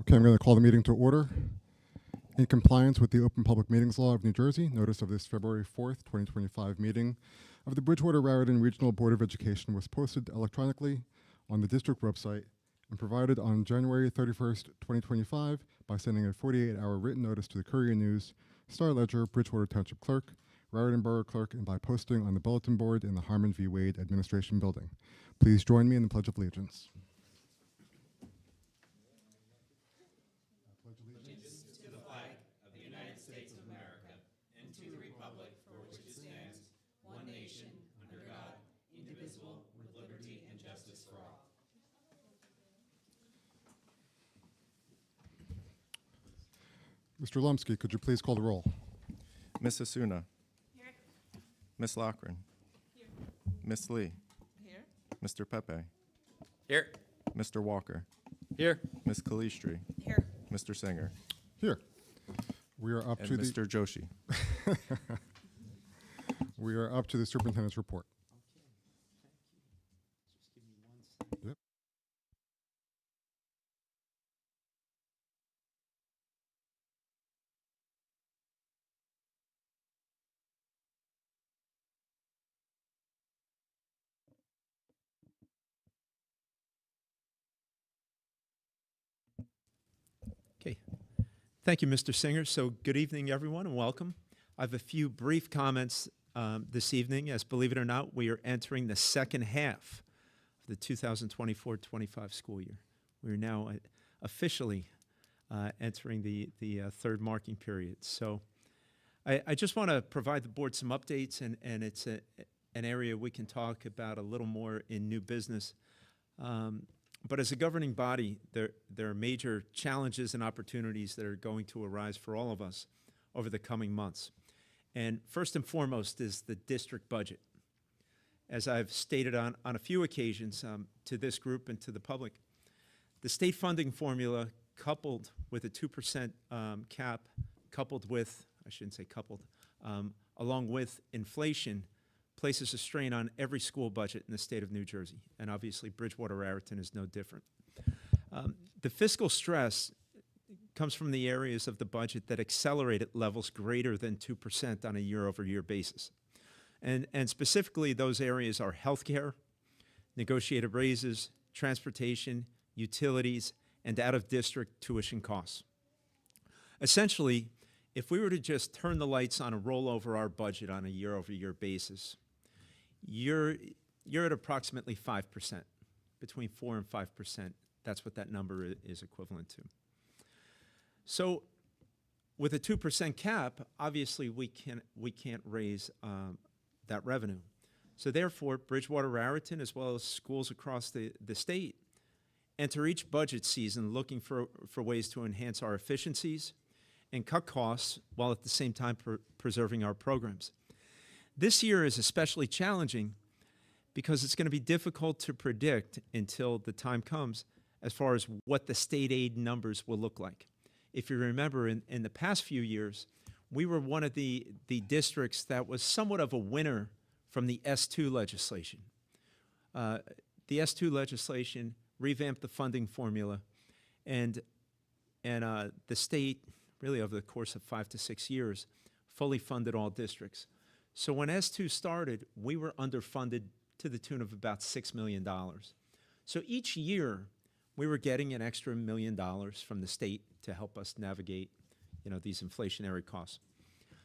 Okay, I'm going to call the meeting to order. In compliance with the Open Public Meetings Law of New Jersey, notice of this February 4th, 2025 meeting of the Bridgewater Raritan Regional Board of Education was posted electronically on the district website and provided on January 31st, 2025 by sending a 48-hour written notice to the Courier News, Star Ledger, Bridgewater Township Clerk, Raritan Borough Clerk, and by posting on the bulletin board in the Harmon v. Wade Administration Building. Please join me in the Pledge of Allegiance. Mr. Lumsky, could you please call the roll? Ms. Asuna. Here. Ms. Lochran. Here. Ms. Lee. Here. Mr. Pepe. Here. Mr. Walker. Here. Ms. Kalistri. Here. Mr. Singer. Here. We are up And to Mr. Joshi. We are up to the superintendent's report. Yep. Okay. Thank you, Mr. Singer. So good evening, everyone, and welcome. I have a few brief comments this evening, as believe it or not, we are entering the second half of the 2024-25 school year. We are now officially entering the third marking period. So I just want to provide the board some updates, and it's an area we can talk about a little more in new business. But as a governing body, there are major challenges and opportunities that are going to arise for all of us over the coming months. And first and foremost is the district budget. As I've stated on a few occasions to this group and to the public, the state funding formula coupled with a 2% cap, coupled with, I shouldn't say coupled, along with inflation, places a strain on every school budget in the state of New Jersey, and obviously Bridgewater Raritan is no different. The fiscal stress comes from the areas of the budget that accelerate at levels greater than 2% on a year-over-year basis. And specifically, those areas are healthcare, negotiated raises, transportation, utilities, and out-of-district tuition costs. Essentially, if we were to just turn the lights on and roll over our budget on a year-over-year basis, you're at approximately 5%, between 4 and 5%. That's what that number is equivalent to. So with a 2% cap, obviously we can't raise that revenue. So therefore, Bridgewater Raritan, as well as schools across the state, enter each budget season looking for ways to enhance our efficiencies and cut costs while at the same time preserving our programs. This year is especially challenging because it's going to be difficult to predict until the time comes as far as what the state aid numbers will look like. If you remember, in the past few years, we were one of the districts that was somewhat of a winner from the S2 legislation. The S2 legislation revamped the funding formula, and the state, really over the course of 5 to 6 years, fully funded all districts. So when S2 started, we were underfunded to the tune of about $6 million. So each year, we were getting an extra $1 million from the state to help us navigate, these inflationary costs.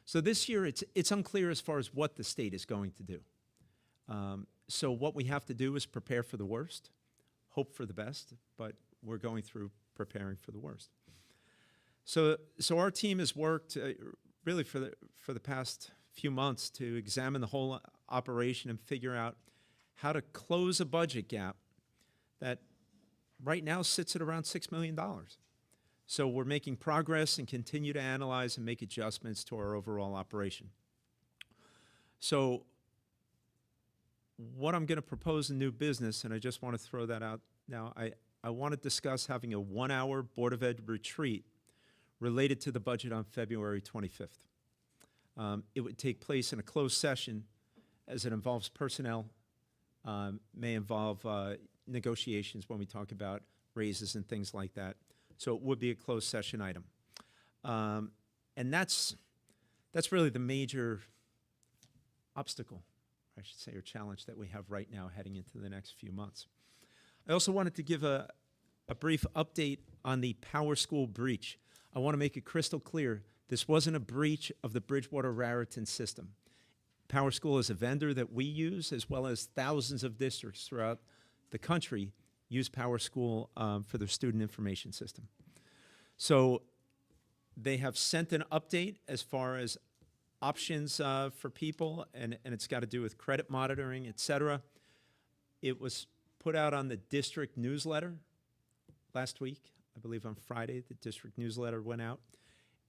So this year, it's unclear as far as what the state is going to do. So what we have to do is prepare for the worst, hope for the best, but we're going through preparing for the worst. So our team has worked really for the past few months to examine the whole operation and figure out how to close a budget gap that right now sits at around $6 million. So we're making progress and continue to analyze and make adjustments to our overall operation. So what I'm going to propose in new business, and I just want to throw that out now, I want to discuss having a 1-hour Board of Ed retreat related to the budget on February 25th. It would take place in a closed session as it involves personnel, may involve negotiations when we talk about raises and things like that. So it would be a closed session item. And that's really the major obstacle, I should say, or challenge that we have right now heading into the next few months. I also wanted to give a brief update on the Power School breach. I want to make it crystal clear, this wasn't a breach of the Bridgewater Raritan system. Power School is a vendor that we use, as well as thousands of districts throughout the country use Power School for their student information system. So they have sent an update as far as options for people, and it's got to do with credit monitoring, et cetera. It was put out on the district newsletter last week. I believe on Friday, the district newsletter went out.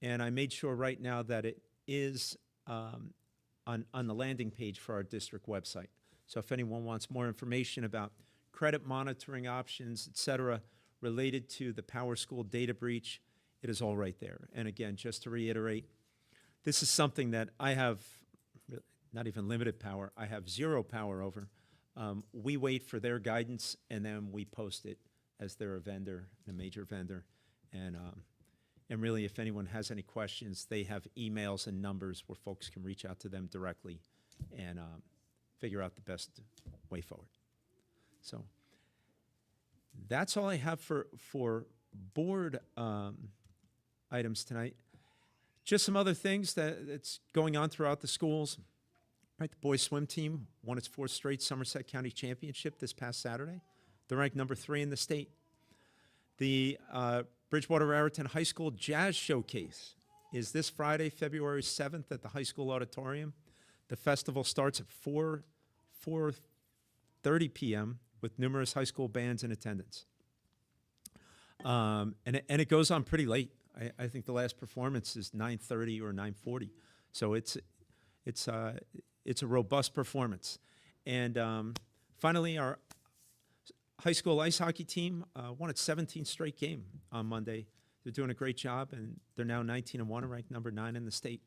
And I made sure right now that it is on the landing page for our district website. So if anyone wants more information about credit monitoring options, et cetera, related to the Power School data breach, it is all right there. And again, just to reiterate, this is something that I have not even limited power, I have zero power over. We wait for their guidance, and then we post it as they're a vendor, a major vendor. And really, if anyone has any questions, they have emails and numbers where folks can reach out to them directly and figure out the best way forward. So that's all I have for board items tonight. Just some other things that's going on throughout the schools. Right, the boys swim team won its 4th straight Somerset County Championship this past Saturday. They're ranked number 3 in the state. The Bridgewater Raritan High School Jazz Showcase is this Friday, February 7th at the high school auditorium. The festival starts at 4:30 p.m. with numerous high school bands in attendance. And it goes on pretty late. I think the last performance is 9:30 or 9:40. So it's a robust performance. And finally, our high school ice hockey team won its 17th straight game on Monday. They're doing a great job, and they're now 19-1 and ranked number 9 in the state.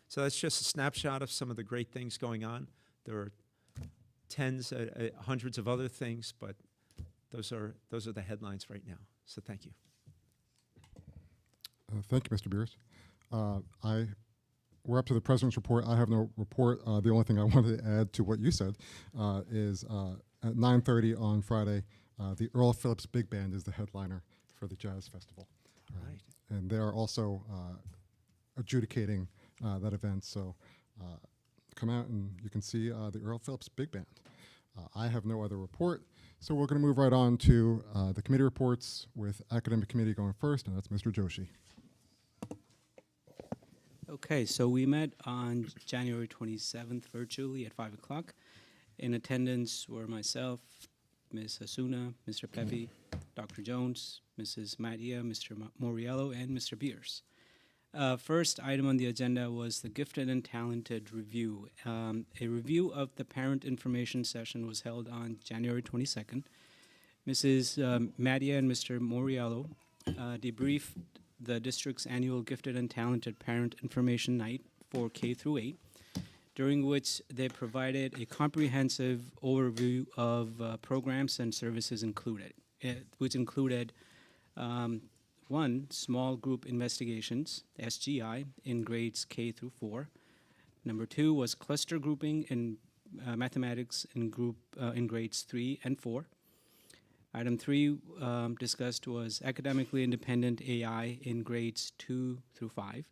So that's just a snapshot of some of the great things going on. There are tens, hundreds of other things, but those are the headlines right now. So thank you. Thank you, Mr. Beers. We're up to the President's report. I have no report. The only thing I wanted to add to what you said is at 9:30 on Friday, the Earl Phillips Big Band is the headliner for the Jazz Festival. All right. And they are also adjudicating that event. So come out and you can see the Earl Phillips Big Band. I have no other report. So we're going to move right on to the committee reports with Academic Committee going first, and that's Mr. Joshi. Okay, so we met on January 27th virtually at 5 o'clock. In attendance were myself, Ms. Asuna, Mr. Pepe, Dr. Jones, Mrs. Mattia, Mr. Moriello, and Mr. Beers. First item on the agenda was the Gifted and Talented Review. A review of the parent information session was held on January 22nd. Mrs. Mattia and Mr. Moriello debriefed the district's annual Gifted and Talented Parent Information Night for K through 8, during which they provided a comprehensive overview of programs and services included, which included 1, small group investigations, SGI, in grades K through 4. Number 2 was cluster grouping in mathematics in grades 3 and 4. Item 3 discussed was academically independent AI in grades 2 through 5.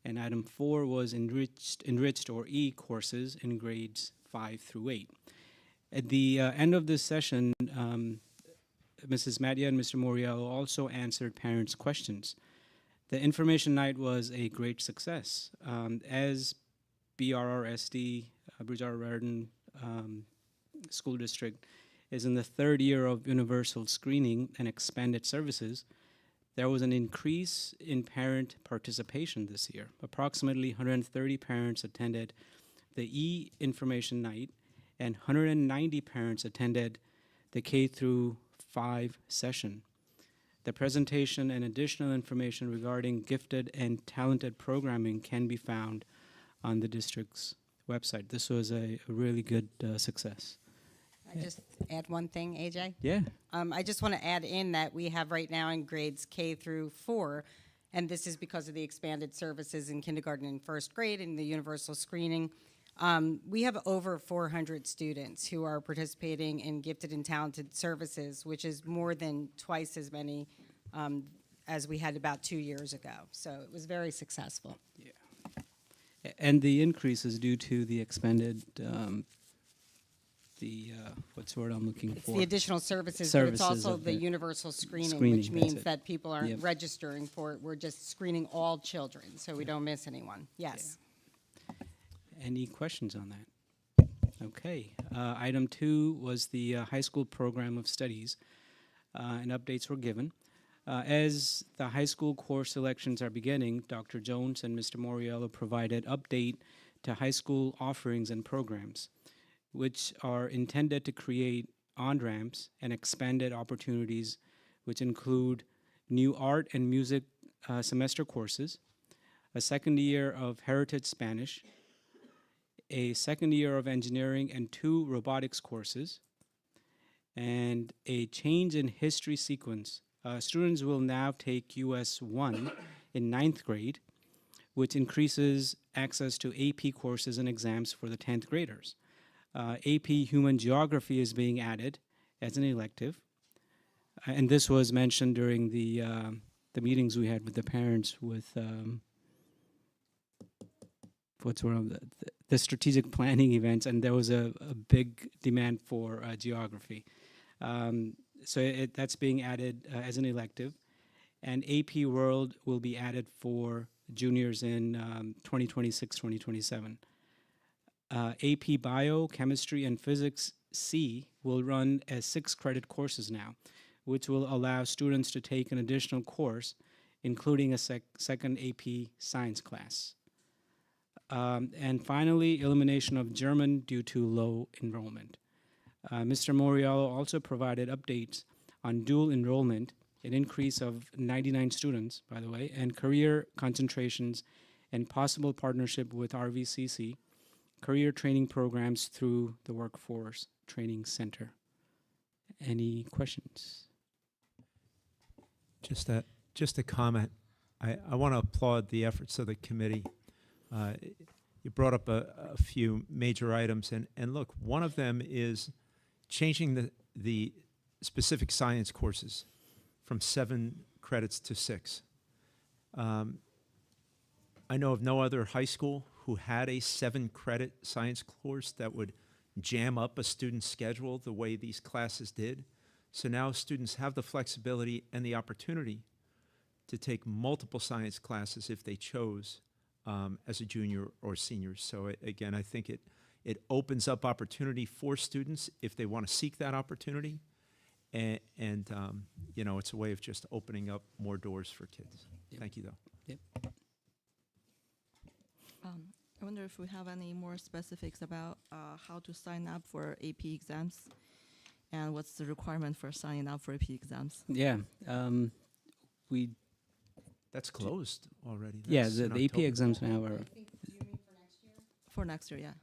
And item 4 was enriched or E courses in grades 5 through 8. At the end of this session, Mrs. Mattia and Mr. Moriello also answered parents' questions. The information night was a great success. As BRRSD, Bridgewater Raritan School District, is in the 3rd year of universal screening and expanded services, there was an increase in parent participation this year. Approximately 130 parents attended the E-information night, and 190 parents attended the K through 5 session. The presentation and additional information regarding gifted and talented programming can be found on the district's website. This was a really good success. I just add one thing, AJ? Yeah. I just want to add in that we have right now in grades K through 4, and this is because of the expanded services in kindergarten and first grade and the universal screening. We have over 400 students who are participating in gifted and talented services, which is more than twice as many as we had about 2 years ago. So it was very successful. And the increase is due to the expanded, what's the word I'm looking It's for? the additional services, but it's Services also of the the universal screening, screening, which that's means it. that people aren't Yep. registering for it. We're just screening all children, so we don't miss anyone. Yes. Any questions on that? Okay. Item 2 was the high school program of studies, and updates were given. As the high school course selections are beginning, Dr. Jones and Mr. Moriello provided update to high school offerings and programs, which are intended to create on-ramps and expanded opportunities, which include new art and music semester courses, a second year of heritage Spanish, a second year of engineering and 2 robotics courses, and a change in history sequence. Students will now take US 1 in 9th grade, which increases access to AP courses and exams for the 10th graders. AP Human Geography is being added as an elective, and this was mentioned during the meetings we had with the parents with the strategic planning events, and there was a big demand for geography. So that's being added as an elective, and AP World will be added for juniors in 2026-2027. AP Bio, Chemistry, and Physics C will run as 6-credit courses now, which will allow students to take an additional course, including a second AP Science class. And finally, elimination of German due to low enrollment. Mr. Moriello also provided updates on dual enrollment, an increase of 99 students, by the way, and career concentrations and possible partnership with RVCC, career training programs through the Workforce Training Center. Any questions? Just a comment. I want to applaud the efforts of the committee. You brought up a few major items, and look, one of them is changing the specific science courses from 7 credits to 6. I know of no other high school who had a 7-credit science course that would jam up a student's schedule the way these classes did. So now students have the flexibility and the opportunity to take multiple science classes if they chose as a junior or senior. So again, I think it opens up opportunity for students if they want to seek that opportunity. And you know, it's a way of just opening up more doors for kids. Yep. Thank you, though. Yep. I wonder if we have any more specifics about how to sign up for AP exams and what's the requirement for signing up for AP exams. Yeah, we That's closed already. yeah That's the in AP October. exams now are For next year, yeah.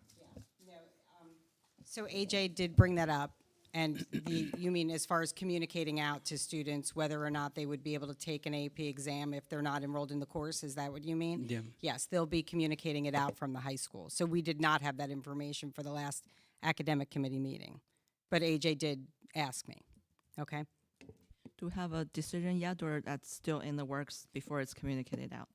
So AJ did bring that up, and you mean as far as communicating out to students whether or not they would be able to take an AP exam if they're not enrolled in the course? Is that what you mean? Yeah. Yes, they'll be communicating it out from the high school. So we did not have that information for the last academic committee meeting, but AJ did ask me. Okay. Do we have a decision yet, or that's still in the works before it's communicated out?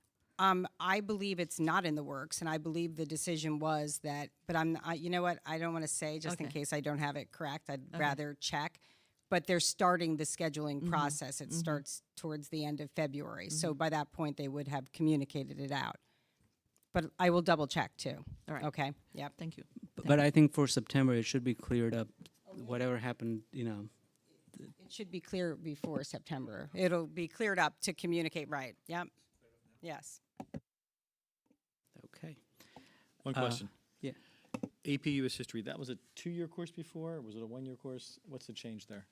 I believe it's not in the works, and I believe the decision was that, but you know what, I don't want to say just in Okay. case I don't have it correct. I'd Okay. rather check. But they're starting the scheduling process. It starts towards the end of February. So by that point, they would have communicated it out. But I will double check too. All right. Okay, yep. Thank you. but I think for September it should be cleared up. Whatever happened, you know. It should be clear before September. It'll be cleared up to communicate, right, yep. Yes. Okay. One question. yeah. AP US History, that was a 2-year course before, or was it a 1-year course? What's the change there?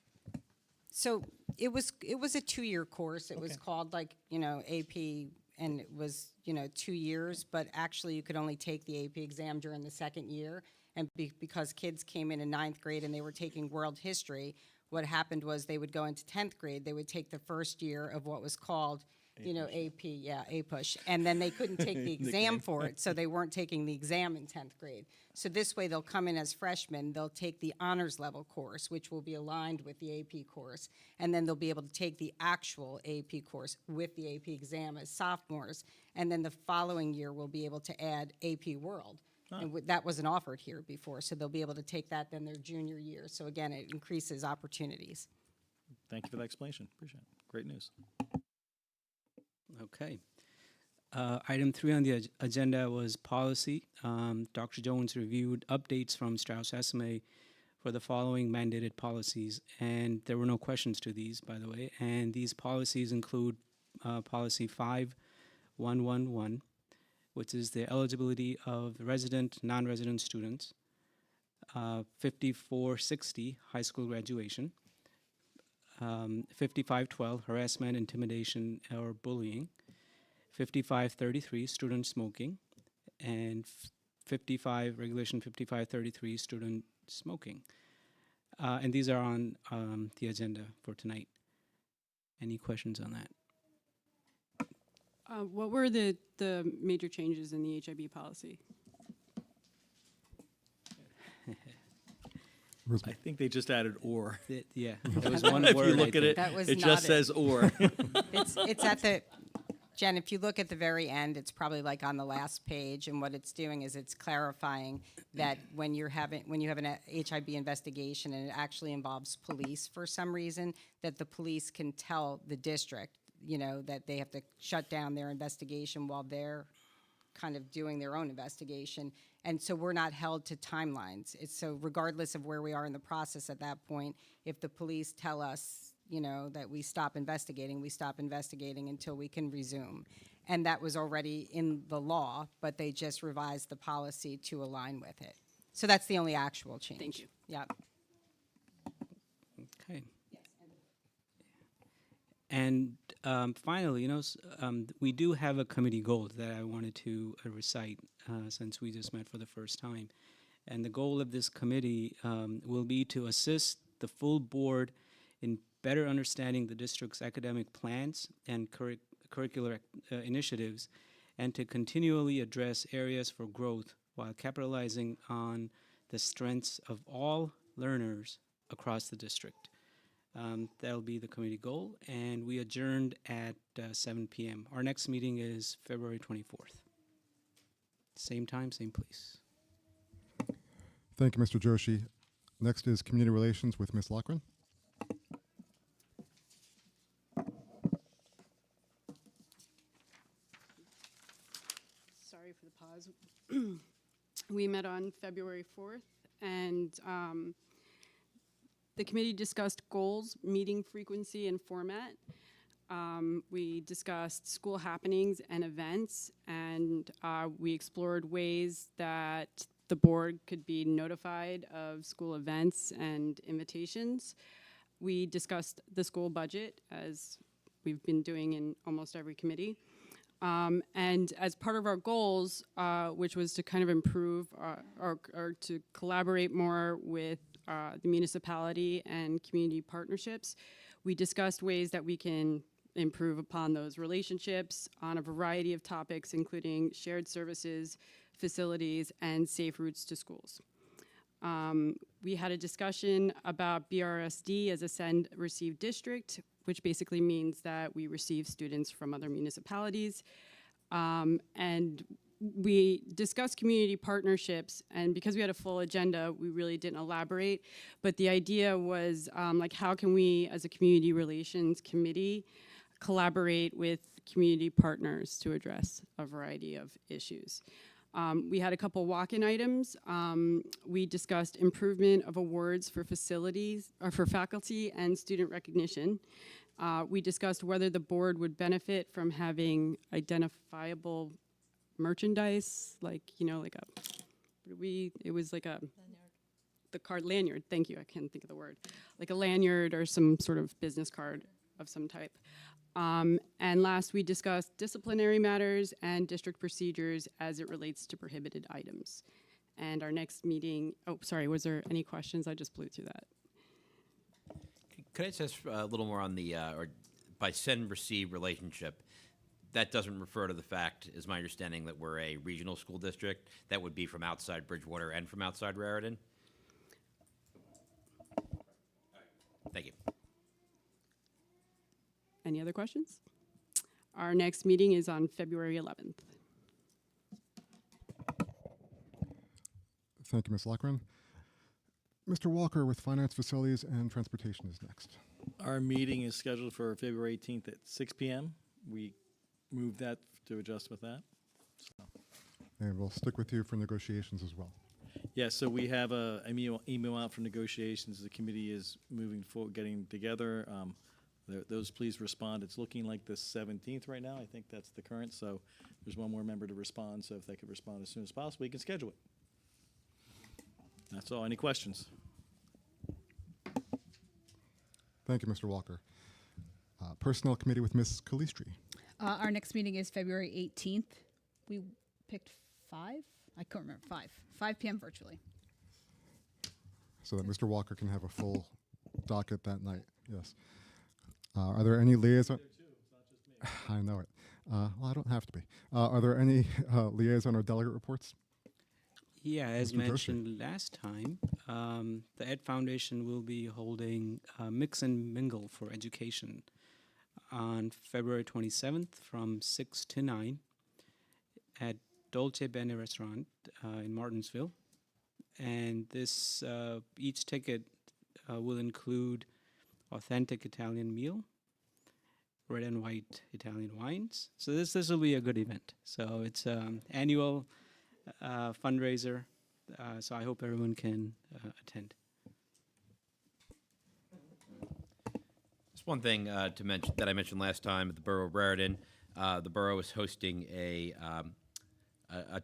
So it was a 2-year course. It was Okay. called AP, and it was 2 years. But actually, you could only take the AP exam during the second year, And because kids came in ninth grade and they were taking world history, what happened was they would go into 10th grade, they would take the first year of what was called, AP, APUSH, and then they couldn't take the exam for it, so they weren't taking the exam in 10th grade. So this way they'll come in as freshmen, they'll take the honors level course, which will be aligned with the AP course, and then they'll be able to take the actual AP course with the AP exam as sophomores, and then the following year we'll be able to add AP World. And that wasn't offered here before, so they'll be able to take that then their junior year. So again, it increases opportunities. Thank you for that explanation. Appreciate it. Great news. Okay. Item 3 on the agenda was policy. Dr. Jones reviewed updates from Strauss Esme for the following mandated policies, and there were no questions to these, by the way. And these policies include policy 5111, which is the eligibility of resident, non-resident students, 5460, high school graduation, 5512, harassment, intimidation, or bullying, 5533, student smoking, and Regulation 5533, student smoking. And these are on the agenda for tonight. Any questions on that? What were the major changes in the HIB policy? I think they just added "or." Yeah, there was one If word. you I look at think. it, That was it not just it. says "or." It's at the, Jen, if you look at the very end, it's probably like on the last page, and what it's doing is it's clarifying that when you have an HIB investigation and it actually involves police for some reason, that the police can tell the district, that they have to shut down their investigation while they're kind of doing their own investigation. And so we're not held to timelines. So regardless of where we are in the process at that point, if the police tell us, that we stop investigating until we can resume. And that was already in the law, but they just revised the policy to align with it. So that's the only actual change. Thank you. Yeah. Okay. And finally, we do have a committee goal that I wanted to recite since we just met for the first time. And the goal of this committee will be to assist the full board in better understanding the district's academic plans and curricular initiatives, and to continually address areas for growth while capitalizing on the strengths of all learners across the district. That'll be the committee goal, and we adjourned at 7 p.m. Our next meeting is February 24th. Same time, same place. Thank you, Mr. Joshi. Next is Community Relations with Ms. Lochran. Sorry for the pause. We met on February 4th, and the committee discussed goals, meeting frequency, and format. We discussed school happenings and events, and we explored ways that the board could be notified of school events and invitations. We discussed the school budget, as we've been doing in almost every committee. And as part of our goals, which was to kind of improve or to collaborate more with the municipality and community partnerships, we discussed ways that we can improve upon those relationships on a variety of topics, including shared services, facilities, and safe routes to schools. We had a discussion about BRSD as a send receive district, which basically means that we receive students from other municipalities. And we discussed community partnerships, and because we had a full agenda, we really didn't elaborate. But the idea was, how can we, as a community relations committee, collaborate with community partners to address a variety of issues. We had a couple walk-in items. We discussed improvement of awards for facilities, or for faculty and student recognition. We discussed whether the board would benefit from having identifiable merchandise, it was like a the card lanyard. Thank you. I can't think of the word. Like a lanyard or some sort of business card of some type. And last, we discussed disciplinary matters and district procedures as it relates to prohibited items. And our next meeting, oh, sorry, was there any questions? I just blew through that. Could I just ask a little more on the, or by send-receive relationship? That doesn't refer to the fact, is my understanding, that we're a regional school district. That would be from outside Bridgewater and from outside Raritan? Thank you. Any other questions? Our next meeting is on February 11th. Thank you, Ms. Lochran. Mr. Walker with Finance, Facilities, and Transportation is next. Our meeting is scheduled for February 18th at 6 p.m. We moved that to adjust with that. So. And we'll stick with you for negotiations as well. Yeah, so we have a email out for negotiations. The committee is moving forward, getting together. Those please respond. It's looking like the 17th right now. I think that's the current. So there's one more member to respond. So if they could respond as soon as possible, we can schedule it. That's all. Any questions? Thank you, Mr. Walker. Personnel Committee with Ms. Calistri. Our next meeting is February 18th. We picked 5? I can't remember. 5 p.m. virtually. So that Mr. Walker can have a full docket that night. Yes. Are there any liaison? I know it. Well, I don't have to be. Are there any liaison or delegate reports? Yeah, as Mr. Joshi. mentioned last time, the Ed Foundation will be holding Mix and Mingle for Education on February 27th from 6 to 9 at Dolce Bene Restaurant in Martinsville. And this, each ticket will include authentic Italian meal, red and white Italian wines. So this will be a good event. So it's annual fundraiser. So I hope everyone can attend. Just one thing to mention that I mentioned last time at the Borough of Raritan. The borough is hosting a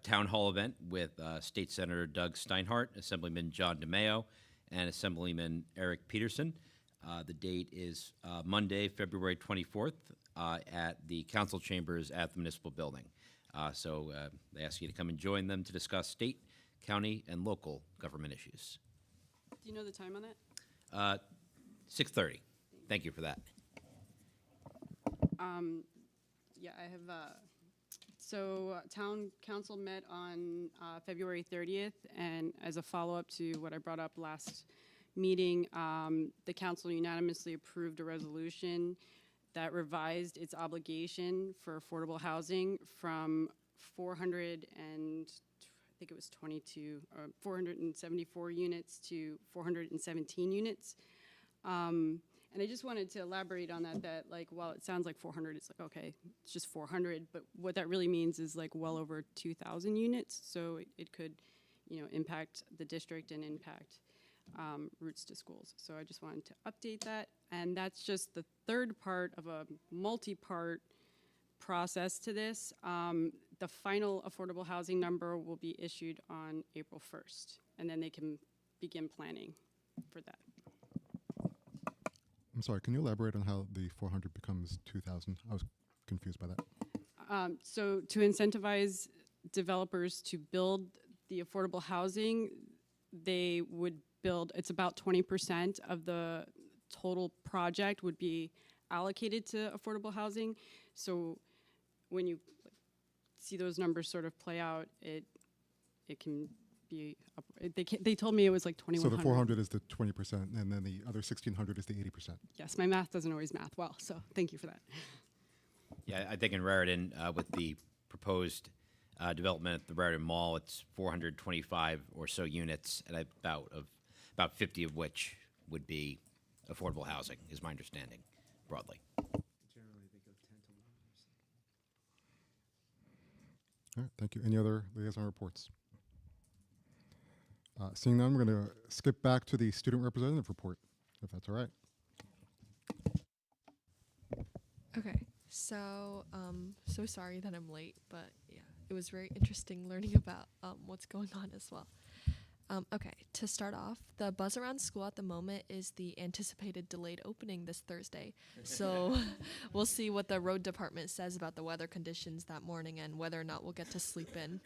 town hall event with State Senator Doug Steinhardt, Assemblyman John DeMeo, and Assemblyman Eric Peterson. The date is Monday, February 24th at the council chambers at the municipal building. So they ask you to come and join them to discuss state, county, and local government issues. Do you know the time on that? 6:30. Thank you for that. Yeah, I have. So town council met on February 30th, and as a follow-up to what I brought up last meeting, the council unanimously approved a resolution that revised its obligation for affordable housing from 474 units to 417 units. And I just wanted to elaborate on that like, while it sounds like 400, it's like, okay, it's just 400, but what that really means is like well over 2,000 units. So it could, impact the district and impact routes to schools. So I just wanted to update that. And that's just the third part of a multi-part process to this. The final affordable housing number will be issued on April 1st, and then they can begin planning for that. I'm sorry, can you elaborate on how the 400 becomes 2,000? I was confused by that. So to incentivize developers to build the affordable housing, they would build, it's about 20% of the total project would be allocated to affordable housing. So when you see those numbers sort of play out, it can be, they told me it was like 2,100. So the 400 is the 20%, and then the other 1,600 is the 80%. Yes, my math doesn't always math well, so thank you for that. Yeah, I think in Raritan, with the proposed development at the Raritan Mall, it's 425 or so units, and about 50 of which would be affordable housing, is my understanding, broadly. Generally, they go 10 to 11%. All right, thank you. Any other liaison reports? Seeing none, we're going to skip back to the student representative report, if that's all right. Okay, so so sorry that I'm late, but yeah, it was very interesting learning about what's going on as well. Okay, to start off, the buzz around school at the moment is the anticipated delayed opening this Thursday. So we'll see what the road department says about the weather conditions that morning and whether or not we'll get to sleep in.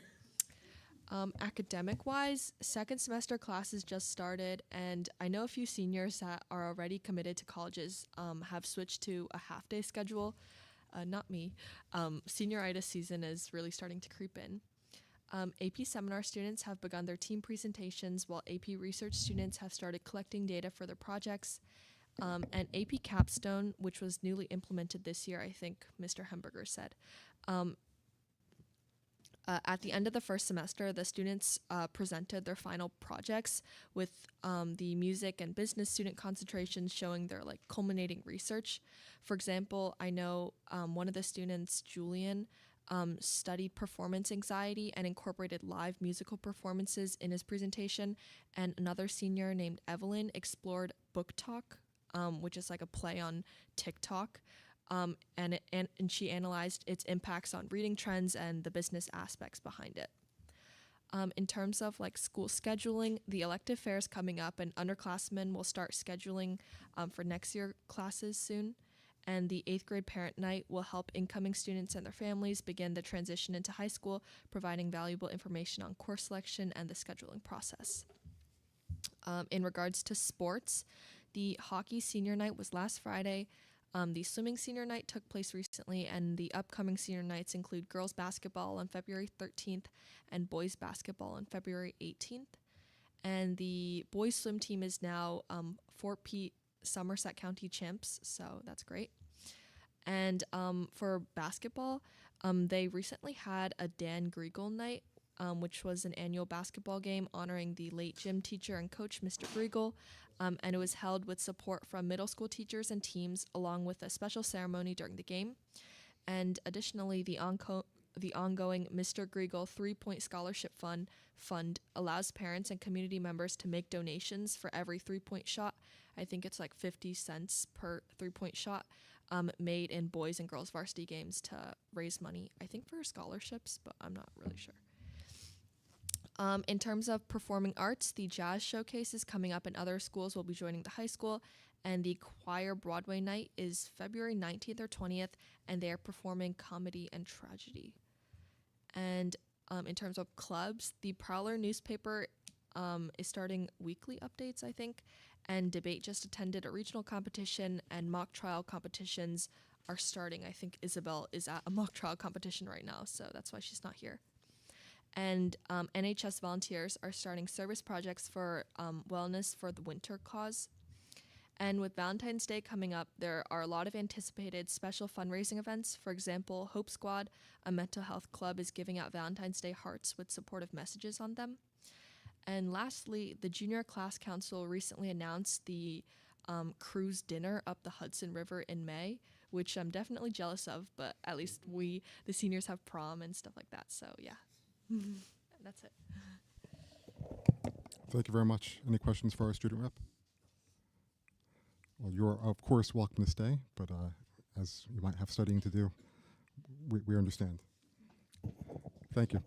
Academic-wise, second semester classes just started, and I know a few seniors that are already committed to colleges have switched to a half-day schedule. Not me. Senioritis season is really starting to creep in. AP seminar students have begun their team presentations, while AP research students have started collecting data for their projects. And AP capstone, which was newly implemented this year, I think Mr. Hemberger said. At the end of the first semester, the students presented their final projects with the music and business student concentrations showing their like culminating research. For example, I know one of the students, Julian, studied performance anxiety and incorporated live musical performances in his presentation, and another senior named Evelyn explored book talk, which is like a play on TikTok. And she analyzed its impacts on reading trends and the business aspects behind it. In terms of like school scheduling, the elective fair is coming up, and underclassmen will start scheduling for next year classes soon. And the 8th grade parent night will help incoming students and their families begin the transition into high school, providing valuable information on course selection and the scheduling process. In regards to sports, the hockey senior night was last Friday. The swimming senior night took place recently, and the upcoming senior nights include girls basketball on February 13th and boys basketball on February 18th. And the boys swim team is now Fort Pete Somerset County champs, so that's great. And for basketball, they recently had a Dan Griegel night, which was an annual basketball game honoring the late gym teacher and coach, Mr. Griegel. And it was held with support from middle school teachers and teams, along with a special ceremony during the game. And additionally, the ongoing Mr. Griegel 3-Point Scholarship Fund allows parents and community members to make donations for every 3-point shot. I think it's like 50 cents per 3-point shot made in boys and girls varsity games to raise money, I think for scholarships, but I'm not really sure. In terms of performing arts, the jazz showcase is coming up, and other schools will be joining the high school. And the choir Broadway night is February 19th or 20th, and they are performing comedy and tragedy. And in terms of clubs, the Prowler newspaper is starting weekly updates, I think. And Debate just attended a regional competition, and mock trial competitions are starting. I think Isabel is at a mock trial competition right now, so that's why she's not here. And NHS volunteers are starting service projects for wellness for the winter cause. And with Valentine's Day coming up, there are a lot of anticipated special fundraising events. For example, Hope Squad, a mental health club, is giving out Valentine's Day hearts with supportive messages on them. And lastly, the Junior Class Council recently announced the cruise dinner up the Hudson River in May, which I'm definitely jealous of, but at least the seniors have prom and stuff like that, so yeah. That's it. Thank you very much. Any questions for our student rep? Well, you're of course welcome to stay, but as you might have studying to do, we understand. Thank you.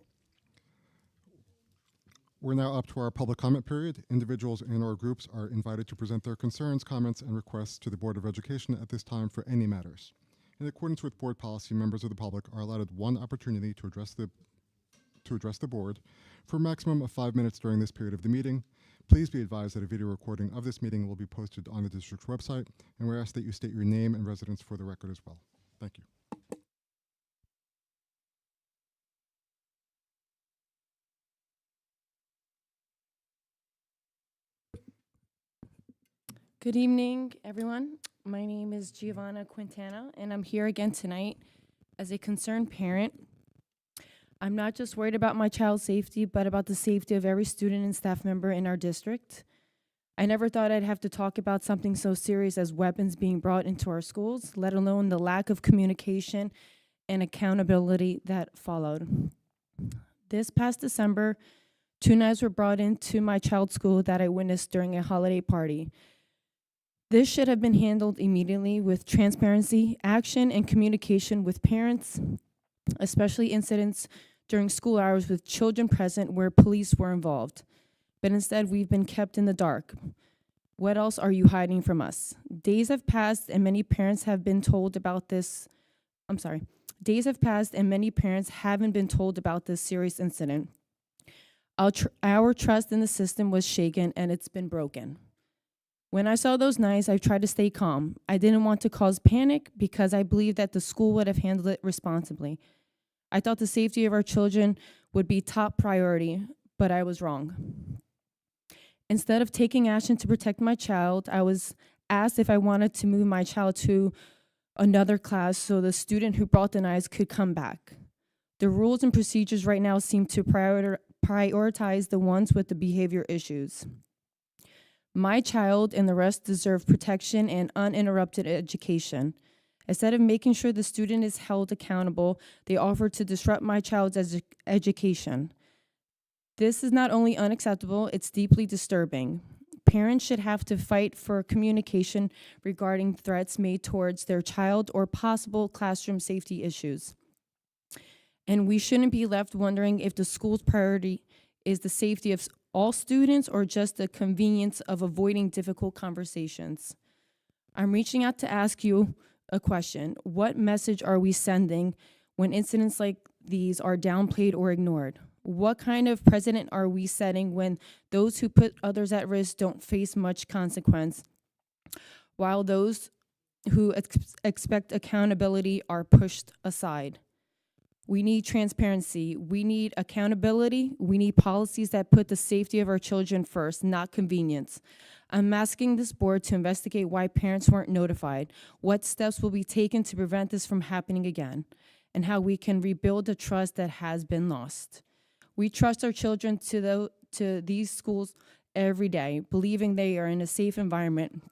We're now up to our public comment period. Individuals and or groups are invited to present their concerns, comments, and requests to the Board of Education at this time for any matters. In accordance with board policy, members of the public are allotted one opportunity to address the board for a maximum of 5 minutes during this period of the meeting. Please be advised that a video recording of this meeting will be posted on the district's website, and we ask that you state your name and residence for the record as well. Thank you. Good evening, everyone. My name is Giovanna Quintana, and I'm here again tonight as a concerned parent. I'm not just worried about my child's safety, but about the safety of every student and staff member in our district. I never thought I'd have to talk about something so serious as weapons being brought into our schools, let alone the lack of communication and accountability that followed. This past December, 2 knives were brought into my child's school that I witnessed during a holiday party. This should have been handled immediately with transparency, action, and communication with parents, especially incidents during school hours with children present where police were involved. But instead, we've been kept in the dark. What else are you hiding from us? Days have passed and many parents have been told about this. Days have passed and many parents haven't been told about this serious incident. Our trust in the system was shaken and it's been broken. When I saw those knives, I tried to stay calm. I didn't want to cause panic because I believed that the school would have handled it responsibly. I thought the safety of our children would be top priority, but I was wrong. Instead of taking action to protect my child, I was asked if I wanted to move my child to another class so the student who brought the knives could come back. The rules and procedures right now seem to prioritize the ones with the behavior issues. My child and the rest deserve protection and uninterrupted education. Instead of making sure the student is held accountable, they offer to disrupt my child's education. This is not only unacceptable, it's deeply disturbing. Parents should have to fight for communication regarding threats made towards their child or possible classroom safety issues. And we shouldn't be left wondering if the school's priority is the safety of all students or just the convenience of avoiding difficult conversations. I'm reaching out to ask you a question. What message are we sending when incidents like these are downplayed or ignored? What kind of precedent are we setting when those who put others at risk don't face much consequence, while those who expect accountability are pushed aside? We need transparency. We need accountability. We need policies that put the safety of our children first, not convenience. I'm asking this board to investigate why parents weren't notified, what steps will be taken to prevent this from happening again, and how we can rebuild the trust that has been lost. We trust our children to these schools every day, believing they are in a safe environment.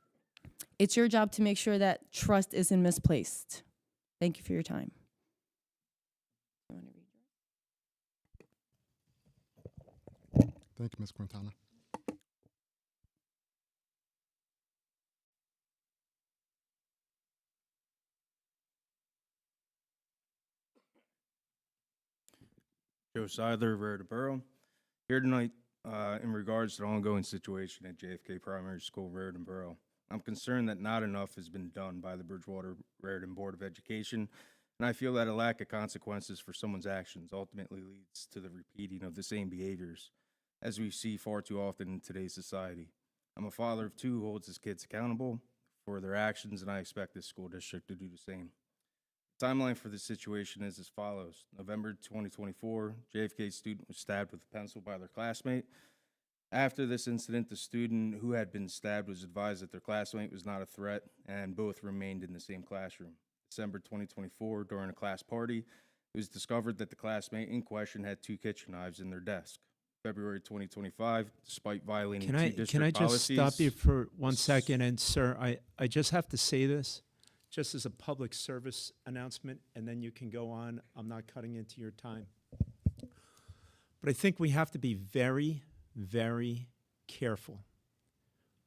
It's your job to make sure that trust isn't misplaced. Thank you for your time. Thank you, Ms. Quintana. Joe Seidler, Raritan Borough, here tonight in regards to the ongoing situation at JFK Primary School, Raritan Borough. I'm concerned that not enough has been done by the Bridgewater Raritan Board of Education, and I feel that a lack of consequences for someone's actions ultimately leads to the repeating of the same behaviors, as we see far too often in today's society. I'm a father of two who holds his kids accountable for their actions, and I expect this school district to do the same. The timeline for this situation is as follows. November 2024, JFK student was stabbed with a pencil by their classmate. After this incident, the student who had been stabbed was advised that their classmate was not a threat, and both remained in the same classroom. December 2024, during a class party, it was discovered that the classmate in question had 2 kitchen knives in their desk. February 2025, despite violating two district policies. Can I just stop you for 1 second? And sir, I just have to say this, just as a public service announcement, and then you can go on. I'm not cutting into your time. But I think we have to be very, very careful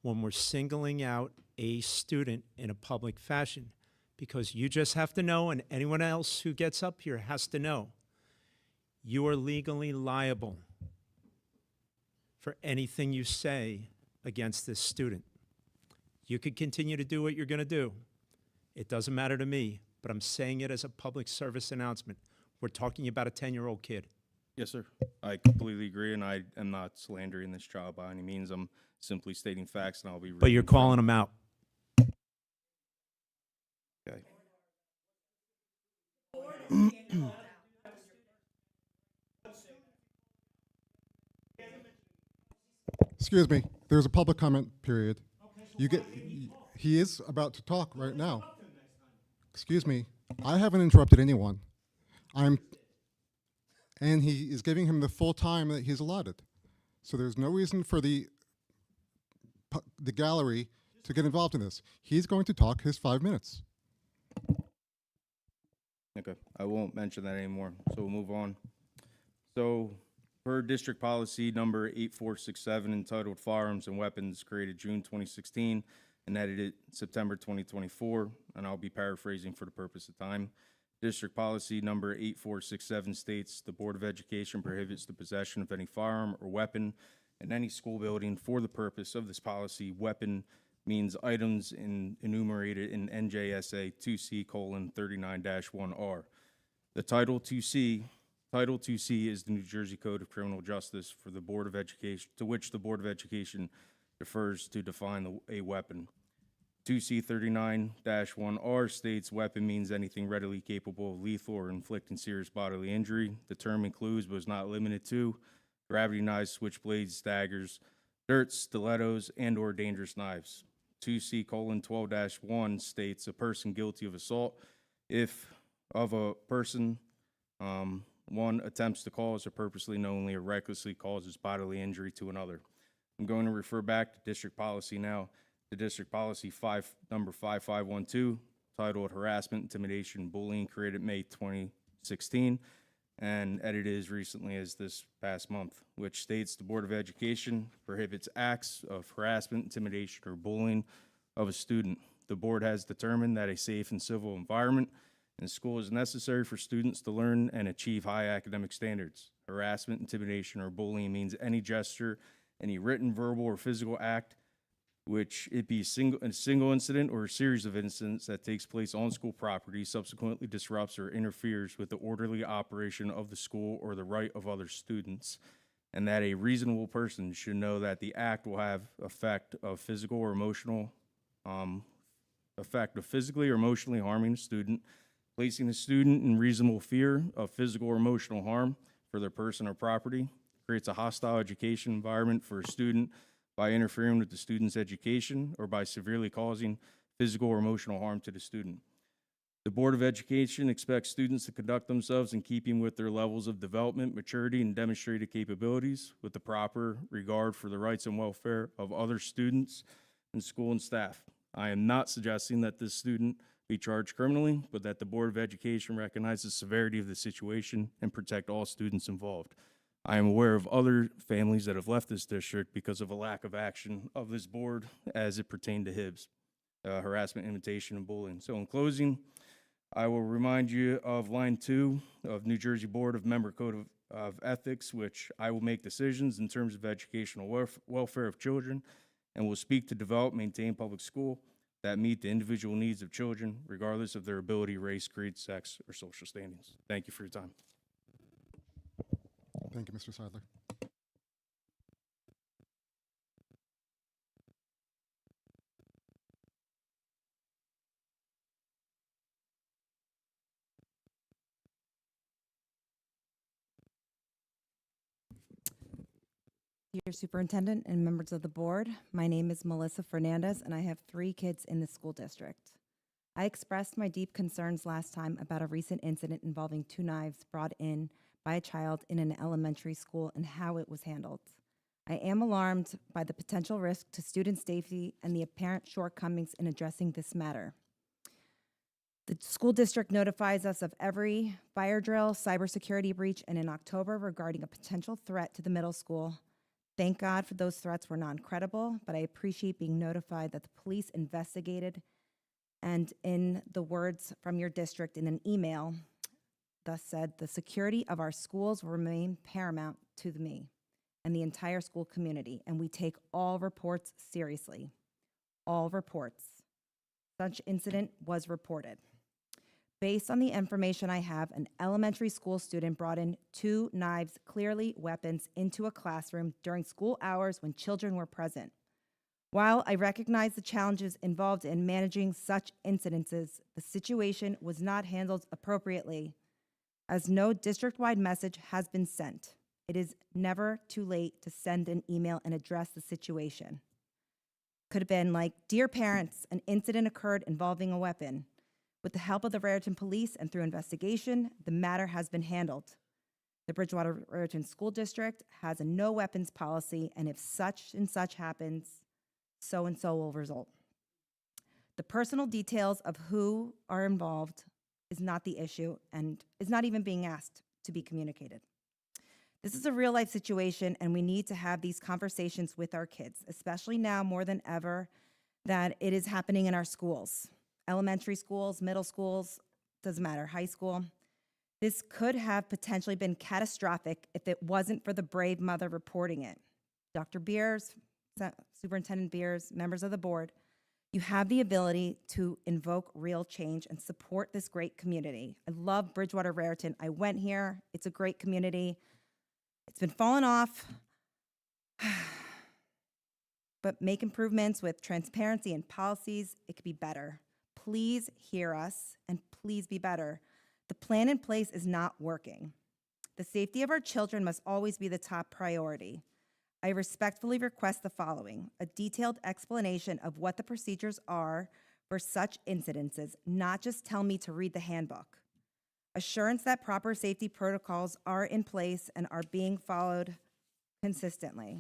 when we're singling out a student in a public fashion, because you just have to know, and anyone else who gets up here has to know, you are legally liable for anything you say against this student. You could continue to do what you're going to do. It doesn't matter to me, but I'm saying it as a public service announcement. We're talking about a 10-year-old kid. Yes, sir. I completely agree, and I am not slandering this child by any means. I'm simply stating facts, and I'll be. But you're calling him out. Okay. Excuse me, there's a public comment period. He is about to talk right now. Excuse me, I haven't interrupted anyone. And he is giving him the full time that he's allotted. So there's no reason for the gallery to get involved in this. He's going to talk his 5 minutes. Okay, I won't mention that anymore, so we'll move on. So, per district policy number 8467, entitled Firearms and Weapons, created June 2016 and edited September 2024, and I'll be paraphrasing for the purpose of time. District policy number 8467 states the Board of Education prohibits the possession of any firearm or weapon in any school building for the purpose of this policy. Weapon means items enumerated in NJSA 2C:39-1R. The Title 2C Title 2C is the New Jersey Code of Criminal Justice for the Board of Education, to which the Board of Education defers to define a weapon. 2C 39-1R states weapon means anything readily capable of lethal or inflicting serious bodily injury. The term includes, but is not limited to, gravity knives, switchblades, daggers, darts, stilettos, and or dangerous knives. 2C:12-1 states a person guilty of assault if of a person, one, attempts to cause or purposely, knowingly, or recklessly causes bodily injury to another. I'm going to refer back to district policy now. The district policy number 5512, titled Harassment, Intimidation, and Bullying, created May 2016, and edited as recently as this past month, which states the Board of Education prohibits acts of harassment, intimidation, or bullying of a student. The board has determined that a safe and civil environment in school is necessary for students to learn and achieve high academic standards. Harassment, intimidation, or bullying means any gesture, any written, verbal, or physical act, which it be a single incident or a series of incidents that takes place on school property, subsequently disrupts or interferes with the orderly operation of the school or the right of other students, and that a reasonable person should know that the act will have effect of physical or emotional, effect of physically or emotionally harming a student, placing a student in reasonable fear of physical or emotional harm for their person or property, creates a hostile education environment for a student by interfering with the student's education or by severely causing physical or emotional harm to the student. The Board of Education expects students to conduct themselves in keeping with their levels of development, maturity, and demonstrated capabilities with the proper regard for the rights and welfare of other students and school and staff. I am not suggesting that this student be charged criminally, but that the Board of Education recognize the severity of the situation and protect all students involved. I am aware of other families that have left this district because of a lack of action of this board as it pertained to HIBs, harassment, intimidation, and bullying. So in closing, I will remind you of line 2 of New Jersey Board of Member Code of Ethics, which I will make decisions in terms of educational welfare of children and will speak to develop, maintain public school that meet the individual needs of children, regardless of their ability, race, creed, sex, or social standings. Thank you for your time. Thank you, Mr. Seidler. Dear Superintendent and members of the board, my name is Melissa Fernandez, and I have 3 kids in the school district. I expressed my deep concerns last time about a recent incident involving 2 knives brought in by a child in an elementary school and how it was handled. I am alarmed by the potential risk to student safety and the apparent shortcomings in addressing this matter. The school district notifies us of every fire drill, cybersecurity breach, and in October regarding a potential threat to the middle school. Thank God for those threats were non-credible, but I appreciate being notified that the police investigated, and in the words from your district in an email, thus said, the security of our schools will remain paramount to me and the entire school community, and we take all reports seriously. All reports. Such incident was reported. Based on the information I have, an elementary school student brought in 2 knives, clearly weapons, into a classroom during school hours when children were present. While I recognize the challenges involved in managing such incidences, the situation was not handled appropriately, as no district-wide message has been sent. It is never too late to send an email and address the situation. Could have been like, dear parents, an incident occurred involving a weapon. With the help of the Raritan Police and through investigation, the matter has been handled. The Bridgewater Raritan School District has a no weapons policy, and if such and such happens, so and so will result. The personal details of who are involved is not the issue and is not even being asked to be communicated. This is a real life situation, and we need to have these conversations with our kids, especially now more than ever that it is happening in our schools. Elementary schools, middle schools, doesn't matter, high school. This could have potentially been catastrophic if it wasn't for the brave mother reporting it. Dr. Beers, Superintendent Beers, members of the board, You have the ability to invoke real change and support this great community. I love Bridgewater Raritan. I went here. It's a great community. It's been falling off, but make improvements with transparency and policies. It could be better. Please hear us and please be better. The plan in place is not working. The safety of our children must always be the top priority. I respectfully request the following: a detailed explanation of what the procedures are for such incidences, not just tell me to read the handbook. Assurance that proper safety protocols are in place and are being followed consistently.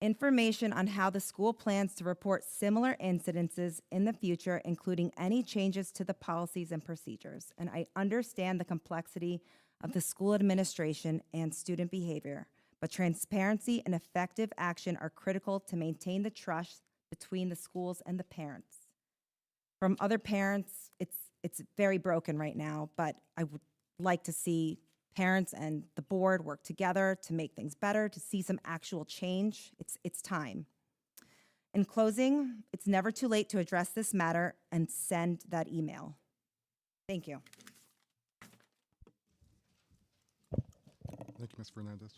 Information on how the school plans to report similar incidences in the future, including any changes to the policies and procedures. And I understand the complexity of the school administration and student behavior, but transparency and effective action are critical to maintain the trust between the schools and the parents. From other parents, it's very broken right now, but I would like to see parents and the board work together to make things better, to see some actual change. It's time. In closing, it's never too late to address this matter and send that email. Thank you. Thank you, Ms. Fernandez.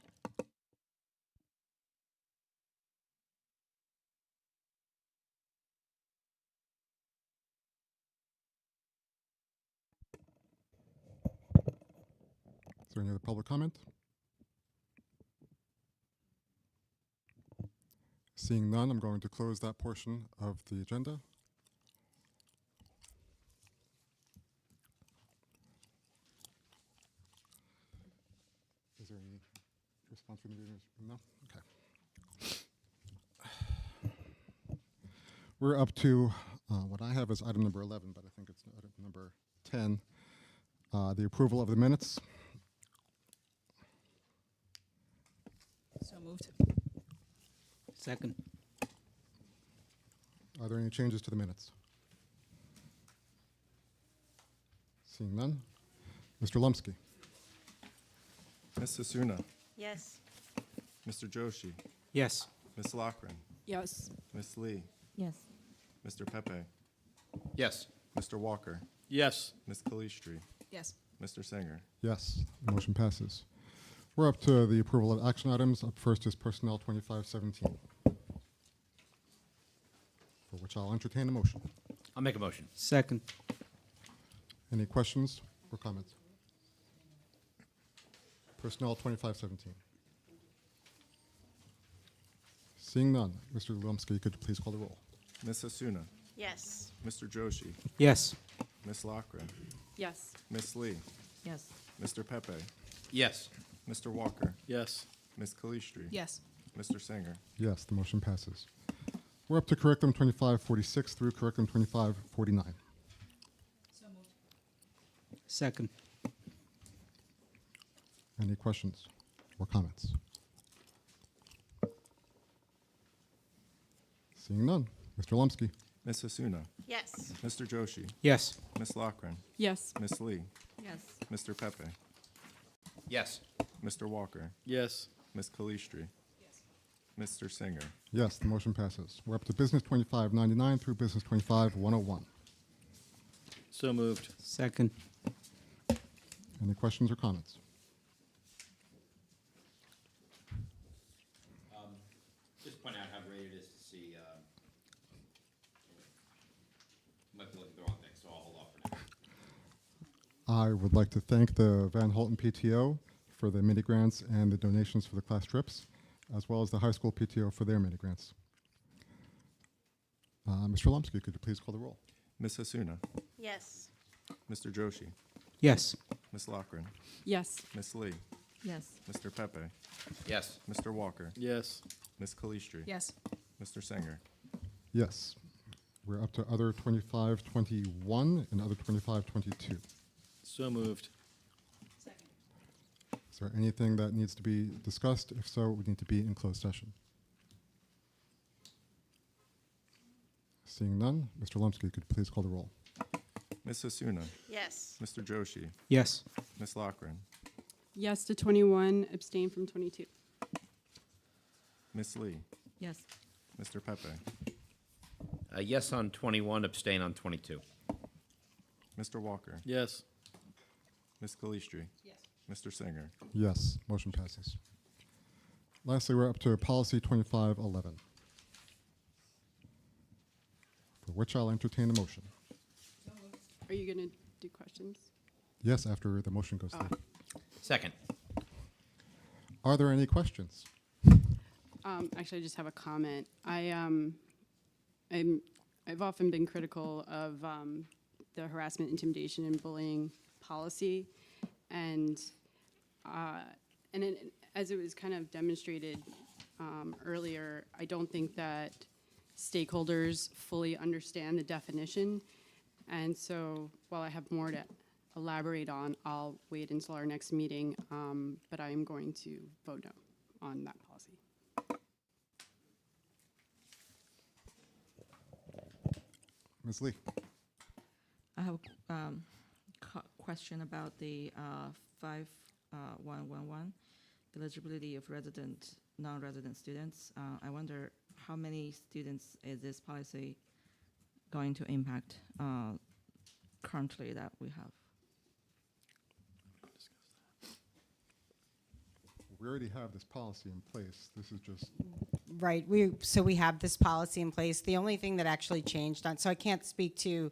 Is there any other public comment? Seeing none, I'm going to close that portion of the agenda. Is there any response from the readers? No? Okay. We're up to what I have is item number 11, but I think it's item number 10, the approval of the minutes. So moved. Second. Are there any changes to the minutes? Seeing none. Mr. Lumsky. Ms. Asuna, Yes. Mr. Joshi, Yes. Ms. Lochran, Yes. Ms. Lee, Yes. Mr. Pepe, Yes. Mr. Walker, Yes. Ms. Kalistri, Yes. Mr. Singer. Yes, the motion passes. We're up to the approval of action items. Up first is Personnel 2517, for which I'll entertain a motion. I'll make a motion. Second. Any questions or comments? Personnel 2517. Seeing none, Mr. Lumsky, could you please call the roll? Ms. Asuna, Yes. Mr. Joshi, Yes. Ms. Lochran, Yes. Ms. Lee, Yes. Mr. Pepe, Yes. Mr. Walker, Yes. Ms. Kalistri, Yes. Mr. Singer. Yes, the motion passes. We're up to Curriculum 2546 through Curriculum 2549. Second. Any questions or comments? Seeing none, Mr. Lumsky. Ms. Asuna, Yes. Mr. Joshi, Yes. Ms. Lochran, Yes. Ms. Lee, Yes. Mr. Pepe, Yes. Mr. Walker, Yes. Ms. Kalistri, Mr. Singer. Yes, the motion passes. We're up to Business 2599 through Business 25101. So moved. Second. Any questions or comments? Just point out how great it is to see, might be looking at the wrong thing, so I'll hold off for now. I would like to thank the Van Holten PTO for the mini grants and the donations for the class trips, as well as the high school PTO for their mini grants. Mr. Lumsky, could you please call the roll? Ms. Asuna, Yes. Mr. Joshi, Yes. Ms. Lochran, Yes. Ms. Lee, Yes. Mr. Pepe, Yes. Mr. Walker, Yes. Ms. Kalistri, Yes. Mr. Singer. Yes. We're up to other 2521 and other 2522. So moved. Is there anything that needs to be discussed? If so, we need to be in closed session. Seeing none, Mr. Lumsky, could you please call the roll? Ms. Asuna, Yes. Mr. Joshi, Yes. Ms. Lochran, Yes to 21, abstain from 22. Ms. Lee, Yes. Mr. Pepe, Yes on 21, abstain on 22. Mr. Walker. Yes. Ms. Calistri. Yes. Mr. Singer. Yes, motion passes. Lastly, we're up to policy 2511, for which I'll entertain a motion. Are you going to do questions? Yes, after the motion goes through. Second. Are there any questions? Actually, I just have a comment. I've often been critical of the harassment, intimidation, and bullying policy, and as it was kind of demonstrated earlier, I don't think that stakeholders fully understand the definition, and so while I have more to elaborate on, I'll wait until our next meeting, but I am going to vote no on that policy. Ms. Lee? I have a question about the 5111, eligibility of resident, non-resident students. I wonder how many students is this policy going to impact currently that we have? We already have this policy in place. This is just, Right, so we have this policy in place. The only thing that actually changed so I can't speak to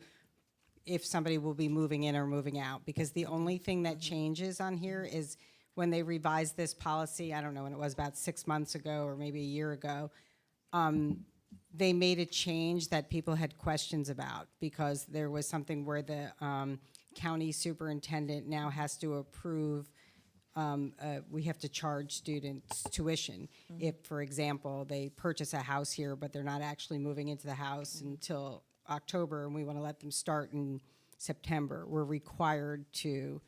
if somebody will be moving in or moving out, because the only thing that changes on here is when they revised this policy, I don't know when it was, about 6 months ago or maybe a year ago, they made a change that people had questions about, because there was something where the county superintendent now has to approve, we have to charge students tuition. If, for example, they purchase a house here, but they're not actually moving into the house until October, and we want to let them start in September, we're required to,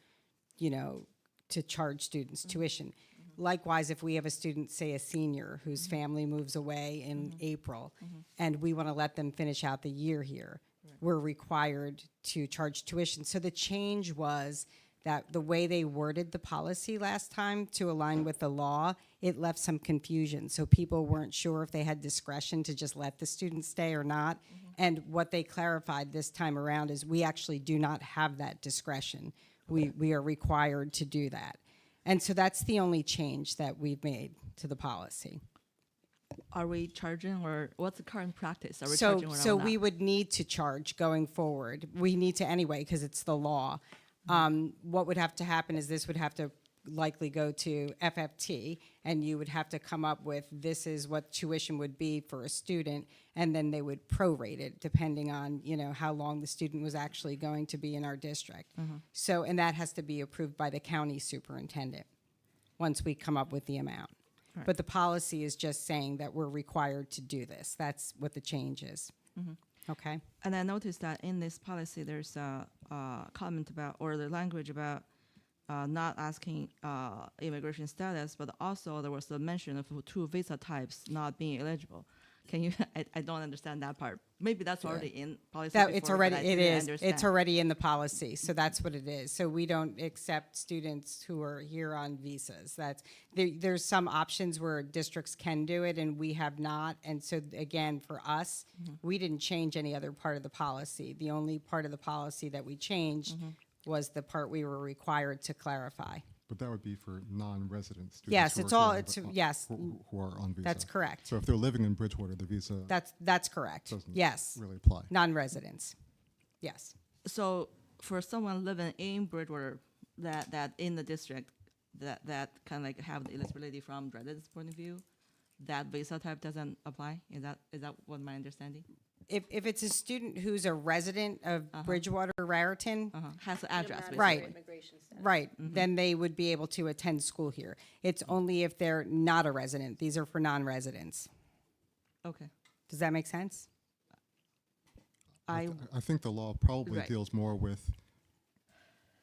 to charge students tuition. Likewise, if we have a student, say a senior, whose family moves away in April, and we want to let them finish out the year here, we're required to charge tuition. So the change was that the way they worded the policy last time to align with the law, it left some confusion. So people weren't sure if they had discretion to just let the students stay or not. And what they clarified this time around is we actually do not have that discretion. We are required to do that. And so that's the only change that we've made to the policy. Are we charging, or what's the current practice? Are we charging or So not? we would need to charge going forward. We need to anyway, because it's the law. What would have to happen is this would have to likely go to FFT, and you would have to come up with, this is what tuition would be for a student, and then they would prorate it depending on, how long the student was actually going to be in our district. So, and that has to be approved by the county superintendent once we come up with the amount. Right. But the policy is just saying that we're required to do this. That's what the change is. Okay? And I noticed that in this policy, there's a comment about, or the language about not asking immigration status, but also there was a mention of 2 visa types not being eligible. Can you, I don't understand that part. Maybe that's already in policy That before, it's already, but I it didn't is. It's understand. already in the policy, so that's what it is. So we don't accept students who are here on visas. There's some options where districts can do it, and we have not. And so again, for us, we didn't change any other part of the policy. The only part of the policy that we changed was the part we were required to clarify. but that would be for non-resident students. Yes, who it's are all, here it's, but, yes, who are on visa. that's correct. So if they're living in Bridgewater, the visa That's correct. doesn't Yes, really apply. non-residents. Yes. So for someone living in Bridgewater, that in the district, that kind of like have the eligibility from residence point of view, that visa type doesn't apply? Is that what my understanding? If it's a student who's a resident of Bridgewater, Raritan, Has an address, basically. right, right, then they would be able to attend school here. It's only if they're not a resident. These are for non-residents. Okay. Does that make sense? I think the law probably Right. deals more with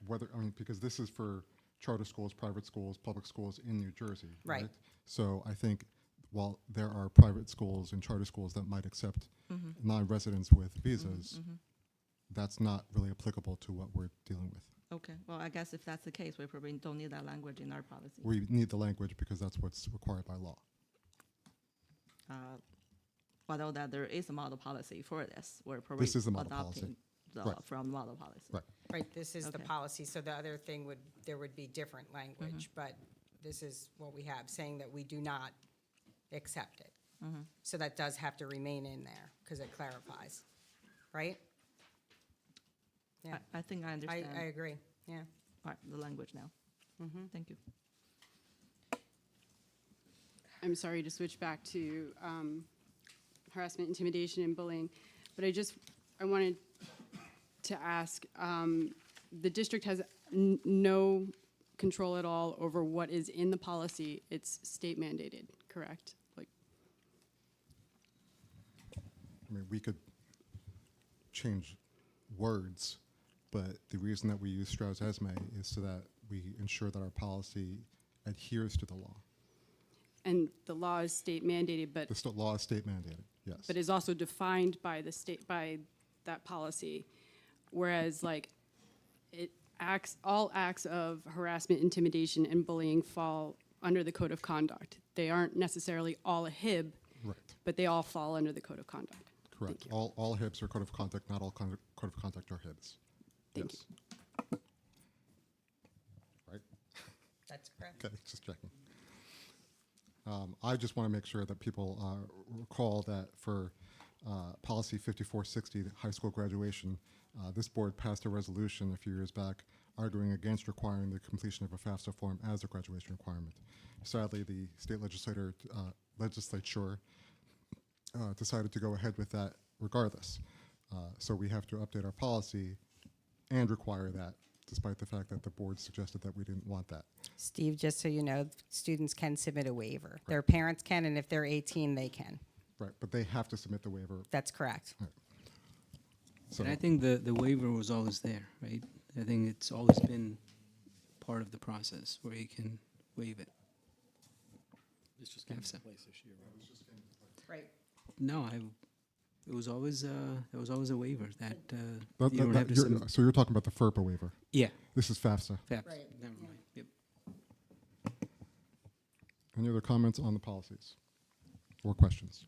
whether, because this is for charter schools, private schools, public schools in New Jersey, Right. right? So I think while there are private schools and charter schools that might accept non-residents with visas, that's not really applicable to what we're dealing with. Okay. Well, I guess if that's the case, we probably don't need that language in our policy. We need the language because that's what's required by law. whether that there is a model policy for this. We're probably This is the model policy. adopting Right. from model policy. Right. Right, this is the Okay. policy, so the other thing there would be different language, but this is what we have, saying that we do not accept it. So that does have to remain in there, because it clarifies, right? Yeah, I think I I understand. agree, yeah. All right, the language now. Thank you. I'm sorry to switch back to harassment, intimidation, and bullying, but I wanted to ask, the district has no control at all over what is in the policy. It's state mandated, correct? Like, I mean, we could change words, but the reason that we use Strauss-Esme is so that we ensure that our policy adheres to the law. and the law is state mandated, but The law is state mandated, yes. but is also defined by the state, by that policy. Whereas like all acts of harassment, intimidation, and bullying fall under the code of conduct. They aren't necessarily all a HIB, Right, but they all fall under the code of conduct. correct. you. All HIBs are code of conduct, not all code of conduct are HIBs. Thank Yes. Right? That's correct. Okay, just checking. I just want to make sure that people recall that for policy 5460, the high school graduation, this board passed a resolution a few years back arguing against requiring the completion of a FAFSA form as a graduation requirement. Sadly, the state legislature decided to go ahead with that regardless. So we have to update our policy and require that, despite the fact that the board suggested that we didn't want that. Steve, just so you know, students can submit a waiver. Their parents can, and if they're 18, they can. Right, but they have to submit the waiver. That's correct. So And I think the waiver was always there, right? I think it's always been part of the process where you can waive it. This just came into FAFSA. place this year, right? Right. No, it was always a waiver that That- you don't that- have to you're- submit. so you're talking about the FERPA waiver. Yeah, This is FAFSA. FAFSA. Right, Never yeah. mind. Yep. Any other comments on the policies or questions?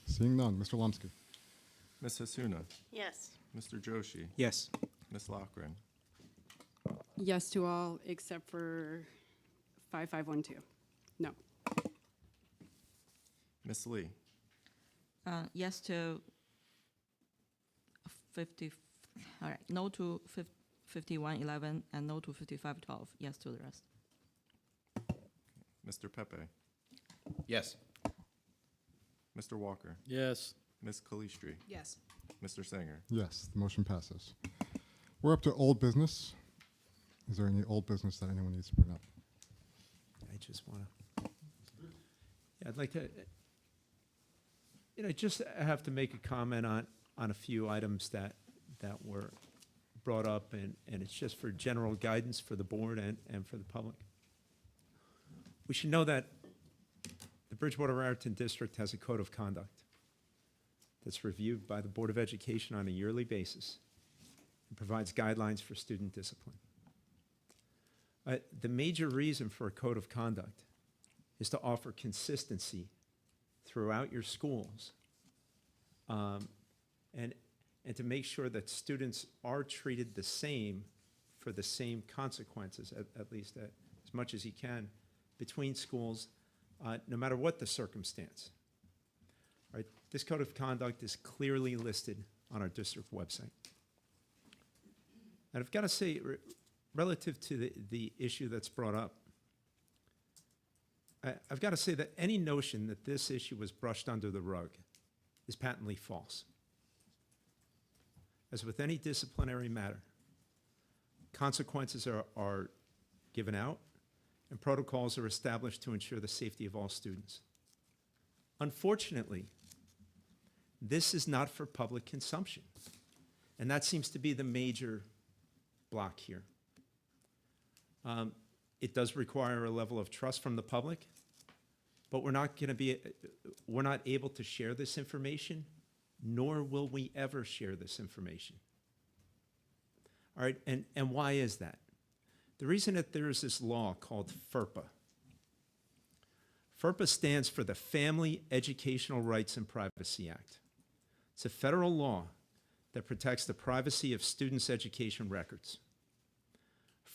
Seeing none, Mr. Lumsky. Ms. Hasuna, Yes. Mr. Joshi, Yes. Ms. Lochran, Yes to all except for 5512. No. Ms. Lee, Yes to 50, all right, no to 5111 and no to 5512, yes to the rest. Mr. Pepe, Yes. Mr. Walker, Yes. Ms. Calistri, Yes. Mr. Singer. Yes, the motion passes. We're up to old business. Is there any old business that anyone needs to bring up? I just want to, yeah, I'd like to, just have to make a comment on a few items that were brought up, and it's just for general guidance for the board and for the public. We should know that the Bridgewater Raritan District has a code of conduct that's reviewed by the Board of Education on a yearly basis and provides guidelines for student discipline. The major reason for a code of conduct is to offer consistency throughout your schools, and to make sure that students are treated the same for the same consequences, at least as much as you can, between schools, no matter what the circumstance. All right, this code of conduct is clearly listed on our district website. And I've got to say, relative to the issue that's brought up, I've got to say that any notion that this issue was brushed under the rug is patently false. As with any disciplinary matter, consequences are given out and protocols are established to ensure the safety of all students. Unfortunately, this is not for public consumption, and that seems to be the major block here. It does require a level of trust from the public, but we're not able to share this information, nor will we ever share this information. All right, and why is that? The reason that there is this law called FERPA. FERPA stands for the Family Educational Rights and Privacy Act. It's a federal law that protects the privacy of students' education records.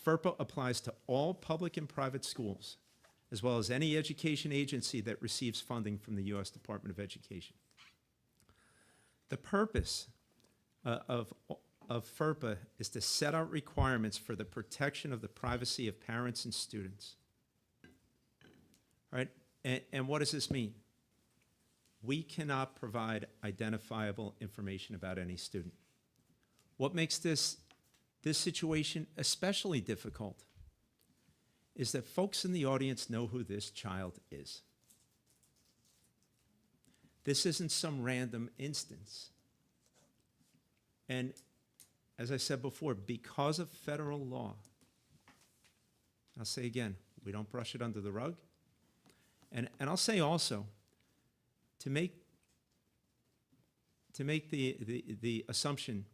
FERPA applies to all public and private schools, as well as any education agency that receives funding from the U.S. Department of Education. The purpose of FERPA is to set out requirements for the protection of the privacy of parents and students. All right? And what does this mean? We cannot provide identifiable information about any student. What makes this situation especially difficult is that folks in the audience know who this child is. This isn't some random instance. And as I said before, because of federal law, I'll say again, we don't brush it under the rug. And I'll say also, to make the assumption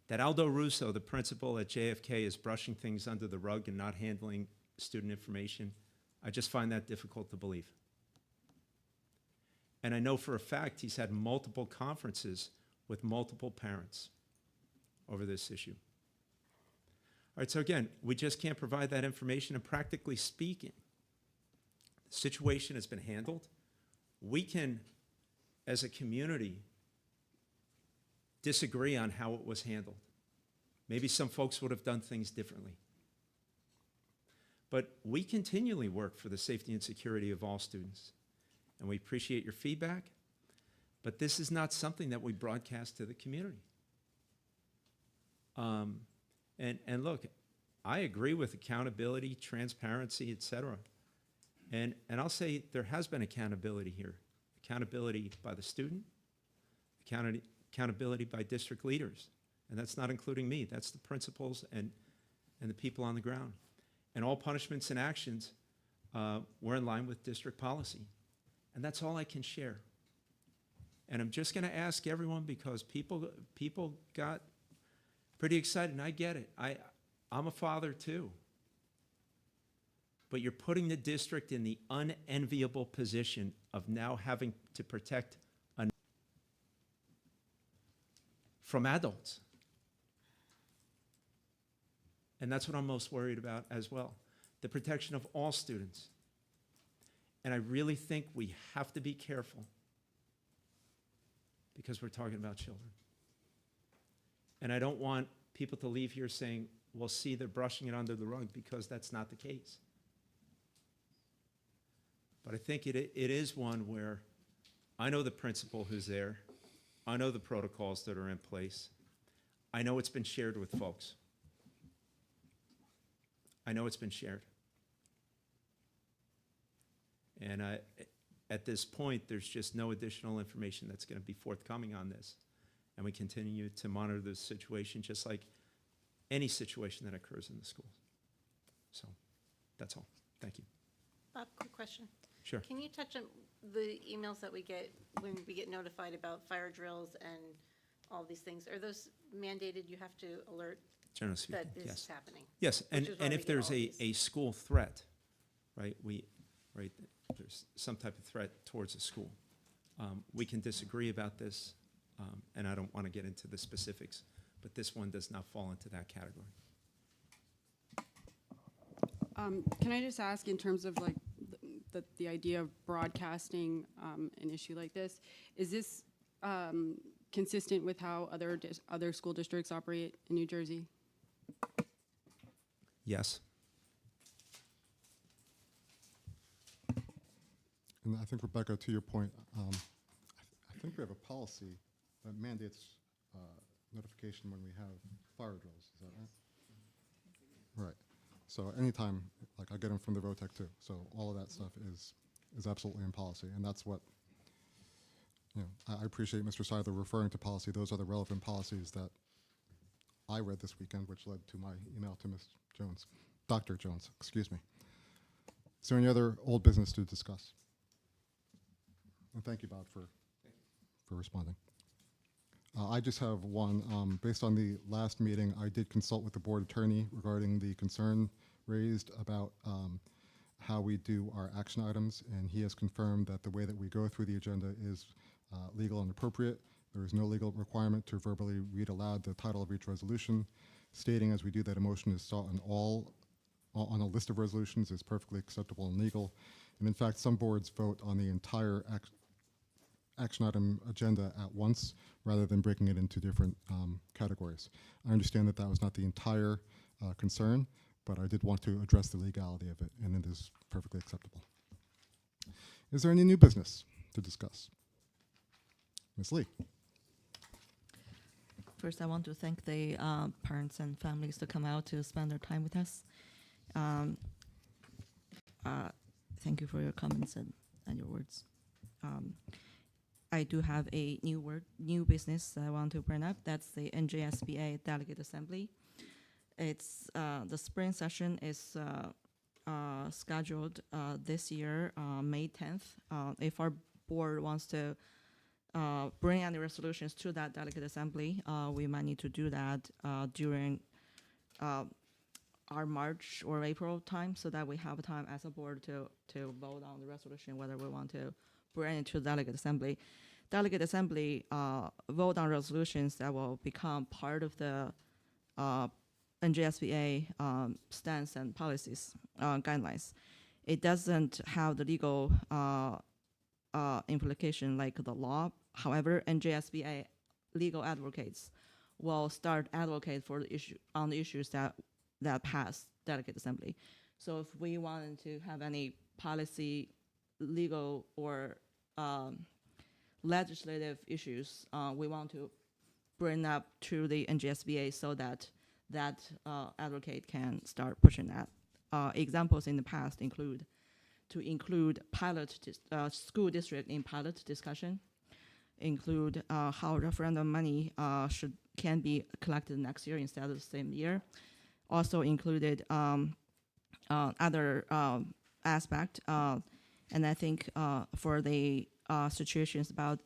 that Aldo Russo, the principal at JFK, is brushing things under the rug and not handling student information, I just find that difficult to believe. And I know for a fact he's had multiple conferences with multiple parents over this issue. All right, so again, we just can't provide that information, and practically speaking, the situation has been handled. We can, as a community, disagree on how it was handled. Maybe some folks would have done things differently. But we continually work for the safety and security of all students, and we appreciate your feedback, but this is not something that we broadcast to the community. And look, I agree with accountability, transparency, et cetera. And I'll say there has been accountability here. Accountability by the student, accountability by district leaders. And that's not including me. That's the principals and the people on the ground. And all punishments and actions were in line with district policy. And that's all I can share. And I'm just going to ask everyone, because people got pretty excited, and I get it. I'm a father too. But you're putting the district in the unenviable position of now having to protect from adults. And that's what I'm most worried about as well, the protection of all students. And I really think we have to be careful, because we're talking about children. And I don't want people to leave here saying, well, see, they're brushing it under the rug, because that's not the case. But I think it is one where I know the principal who's there. I know the protocols that are in place. I know it's been shared with folks. I know it's been shared. And at this point, there's just no additional information that's going to be forthcoming on this. And we continue to monitor this situation just like any situation that occurs in the schools. So that's all. Thank you. Bob, quick question. Sure. Can you touch on the emails that we get when we get notified about fire drills and all these things? Are those mandated? You have to alert Generally speaking, that this yes. is happening? Yes, and Which is why we if get there's all a these. school threat, right, there's some type of threat towards a school. We can disagree about this, and I don't want to get into the specifics, but this one does not fall into that category. Can I just ask, in terms of like the idea of broadcasting an issue like this, is this consistent with how other school districts operate in New Jersey? Yes. And I think, Rebecca, to your point, I think we have a policy that mandates notification when we have fire drills. Is that right? Right. So anytime, like I get them from the VOTEC too. So all of that stuff is absolutely in policy, and that's what, I appreciate Mr. Seidler referring to policy. Those are the relevant policies that I read this weekend, which led to my email to Ms. Jones, Dr. Jones, excuse me. Is there any other old business to discuss? And thank you, Bob, for responding. I just have one. Based on the last meeting, I did consult with the board attorney regarding the concern raised about how we do our action items, and he has confirmed that the way that we go through the agenda is legal and appropriate. There is no legal requirement to verbally read aloud the title of each resolution. Stating as we do that a motion is sought on a list of resolutions is perfectly acceptable and legal. And in fact, some boards vote on the entire action item agenda at once rather than breaking it into different categories. I understand that that was not the entire concern, but I did want to address the legality of it, and it is perfectly acceptable. Is there any new business to discuss? Ms. Lee. First, I want to thank the parents and families to come out to spend their time with us. Thank you for your comments and your words. I do have a new business that I want to bring up. That's the NJSBA Delegate Assembly. It's the spring session is scheduled this year, May 10th. If our board wants to bring any resolutions to that delegate assembly, we might need to do that during our March or April time, so that we have time as a board to vote on the resolution whether we want to bring it to the delegate assembly. Delegate assembly vote on resolutions that will become part of the NJSBA stance and policies guidelines. It doesn't have the legal implication like the law. However, NJSBA legal advocates will start advocate for the issue on the issues that pass delegate assembly. So if we wanted to have any policy, legal, or legislative issues, we want to bring up to the NJSBA so that advocate can start pushing that. Examples in the past include pilot school district in pilot discussion, include how referendum money can be collected next year instead of the same year. Also included other aspect, and I think for the situations about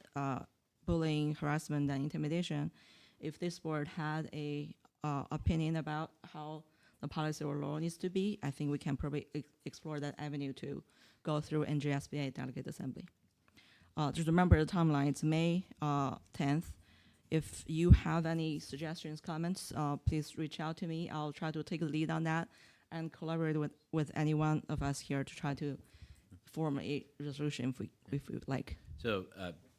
bullying, harassment, and intimidation, if this board had a opinion about how the policy or law needs to be, I think we can probably explore that avenue to go through NJSBA Delegate Assembly. Just remember the timeline, it's May 10th. If you have any suggestions, comments, please reach out to me. I'll try to take the lead on that and collaborate with any one of us here to try to form a resolution if we would like. So,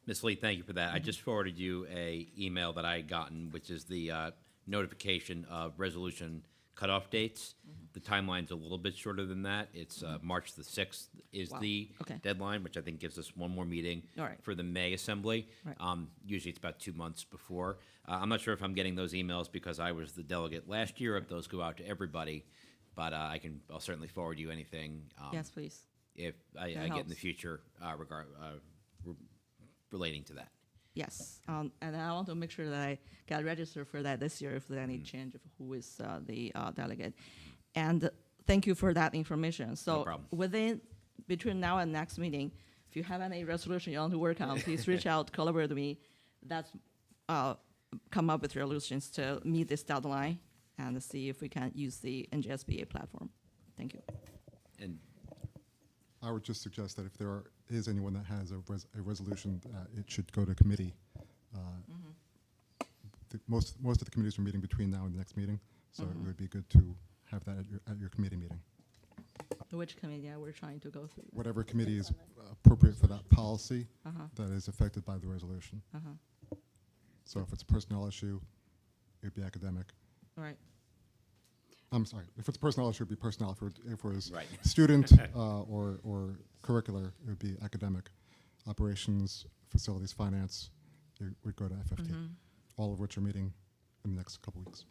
Ms. Lee, thank you for that. I just forwarded you a email that I had gotten, which is the notification of resolution cutoff dates. The timeline's a little bit shorter than that. It's March the 6th is the deadline, which I think gives us one more meeting for the May Assembly. Right. Usually it's about 2 months before. I'm not sure if I'm getting those emails because I was the delegate last year, if those go out to everybody, but I'll certainly forward you anything. Yes, please. If I get in the future relating to that. Yes, and I want to make sure that I get registered for that this year if there's any change of who is the delegate. And thank you for that information. So No problem. Between now and next meeting, if you have any resolution you want to work on, please reach out, collaborate with me. That's come up with resolutions to meet this deadline and see if we can use the NJSBA platform. Thank you. And I would just suggest that if there is anyone that has a resolution, it should go to committee. Most of the committees are meeting between now and the next meeting, so it would be good to have that at your committee meeting. Which committee we're trying to go through? Whatever committee is appropriate for that policy that is affected by the resolution. So if it's a personnel issue, it would be academic. All right. I'm sorry. If it's a personnel issue, it would be personnel. If it was Right. student or curricular, it would be academic. Operations, facilities, finance, it would go to FFT. All of which are meeting in the next couple weeks.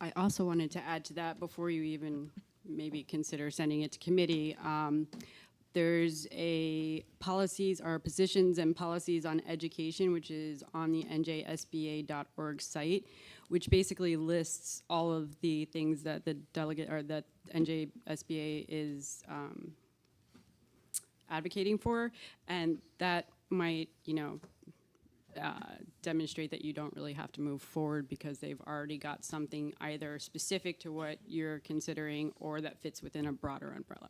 I also wanted to add to that before you even maybe consider sending it to committee. There's a policies or positions and policies on education, which is on the njsba.org site, which basically lists all of the things that the delegate or that NJSBA is advocating for, and that might, demonstrate that you don't really have to move forward because they've already got something either specific to what you're considering or that fits within a broader umbrella.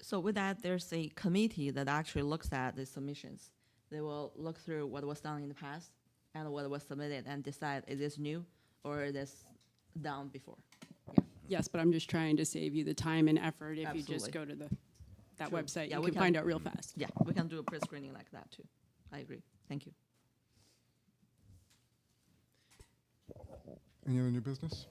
So with that, there's a committee that actually looks at the submissions. They will look through what was done in the past and what was submitted and decide is this new or is this done before. Yes, but I'm just trying to save you the time and effort if you just Absolutely. go to that True. website. Yeah, You we can find out real fast. Yeah, we can do a pre-screening like that too. I agree. Thank you. Any other new business?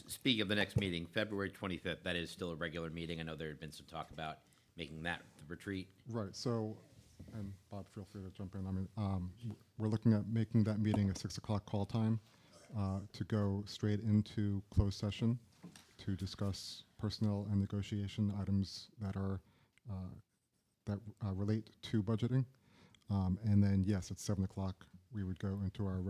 Speaking of the next meeting, February 25th, that is still a regular meeting. I know there had been some talk about making that the retreat. Right, so, and Bob, feel free to jump in. I mean, we're looking at making that meeting a 6 o'clock call time to go straight into closed session to discuss personnel and negotiation items that are, relate to budgeting. And then, yes, at 7 o'clock, we would go into our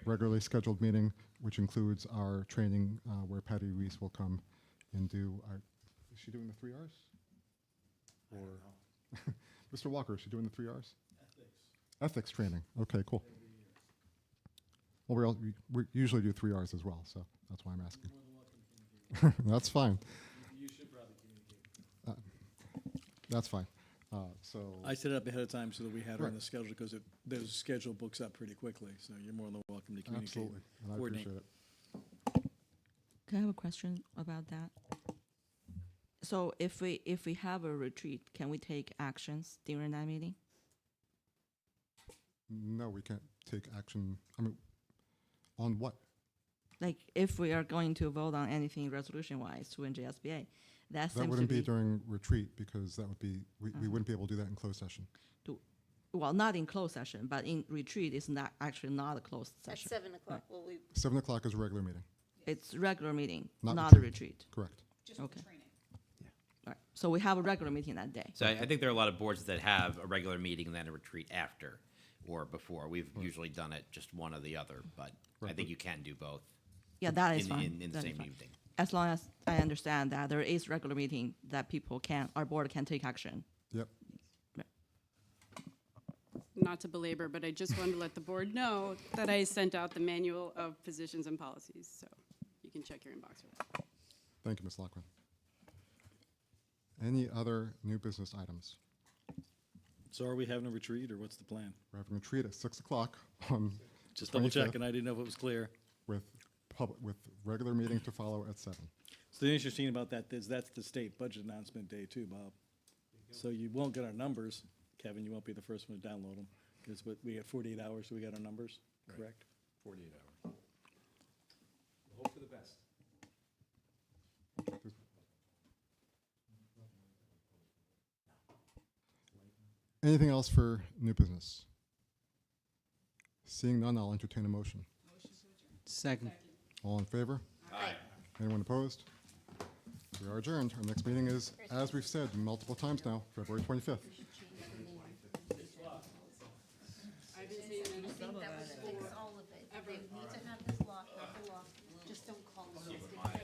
regularly scheduled meeting, which includes our training where Patty Reese will come and do, is she doing the 3 Rs? Or Mr. Walker, is she doing the 3 Rs? Ethics training. Okay, cool. Well, we usually do 3 Rs as well, so that's why I'm asking. That's fine. You should probably communicate. That's fine. So I set it up ahead of time so that we had her on Right. the schedule because those schedule books up pretty quickly. So you're more than welcome to communicate. absolutely, and I coordinate. appreciate it. Can I have a question about that? So if we have a retreat, can we take actions during that meeting? No, we can't take action. I mean, on what? Like if we are going to vote on anything resolution-wise to NJSBA, that That seems to wouldn't be be, during retreat because that would be, we wouldn't be able to do that in closed session. well, not in closed session, but in retreat is not actually not a closed At session. 7 o'clock, well, we, 7 o'clock is a regular meeting, It's regular meeting, Not not a retreat. retreat. correct? Okay. All right. So we have a regular meeting that day. So I think there are a lot of boards that have a regular meeting and then a retreat after or before. We've usually done it just one or the other, but I Right, think you can do both. Yeah, that is in, fine. in the That is same fine. evening. As long as I understand that there is regular meeting that people can, our board can take action. Yep. Not to belabor, but I just wanted to let the board know that I sent out the manual of positions and policies, so you can check your inbox for that. Thank you, Ms. Lockwood. Any other new business items? So are we having a retreat or what's the plan? We're having a retreat at 6 o'clock on Just the double 25th checking. I didn't know if it was clear. with regular meeting to follow at 7. So the interesting about that is that's the state budget announcement day too, Bob. So you won't get our numbers. Kevin, you won't be the first one to download them because we got 48 hours, so we got our numbers, correct? 48 hours. Hope for the best. Anything else for new business? Seeing none, I'll entertain a motion. Second. All in favor? Aye. Anyone opposed? We are adjourned. Our next meeting is, as we've said multiple times now, February 25th.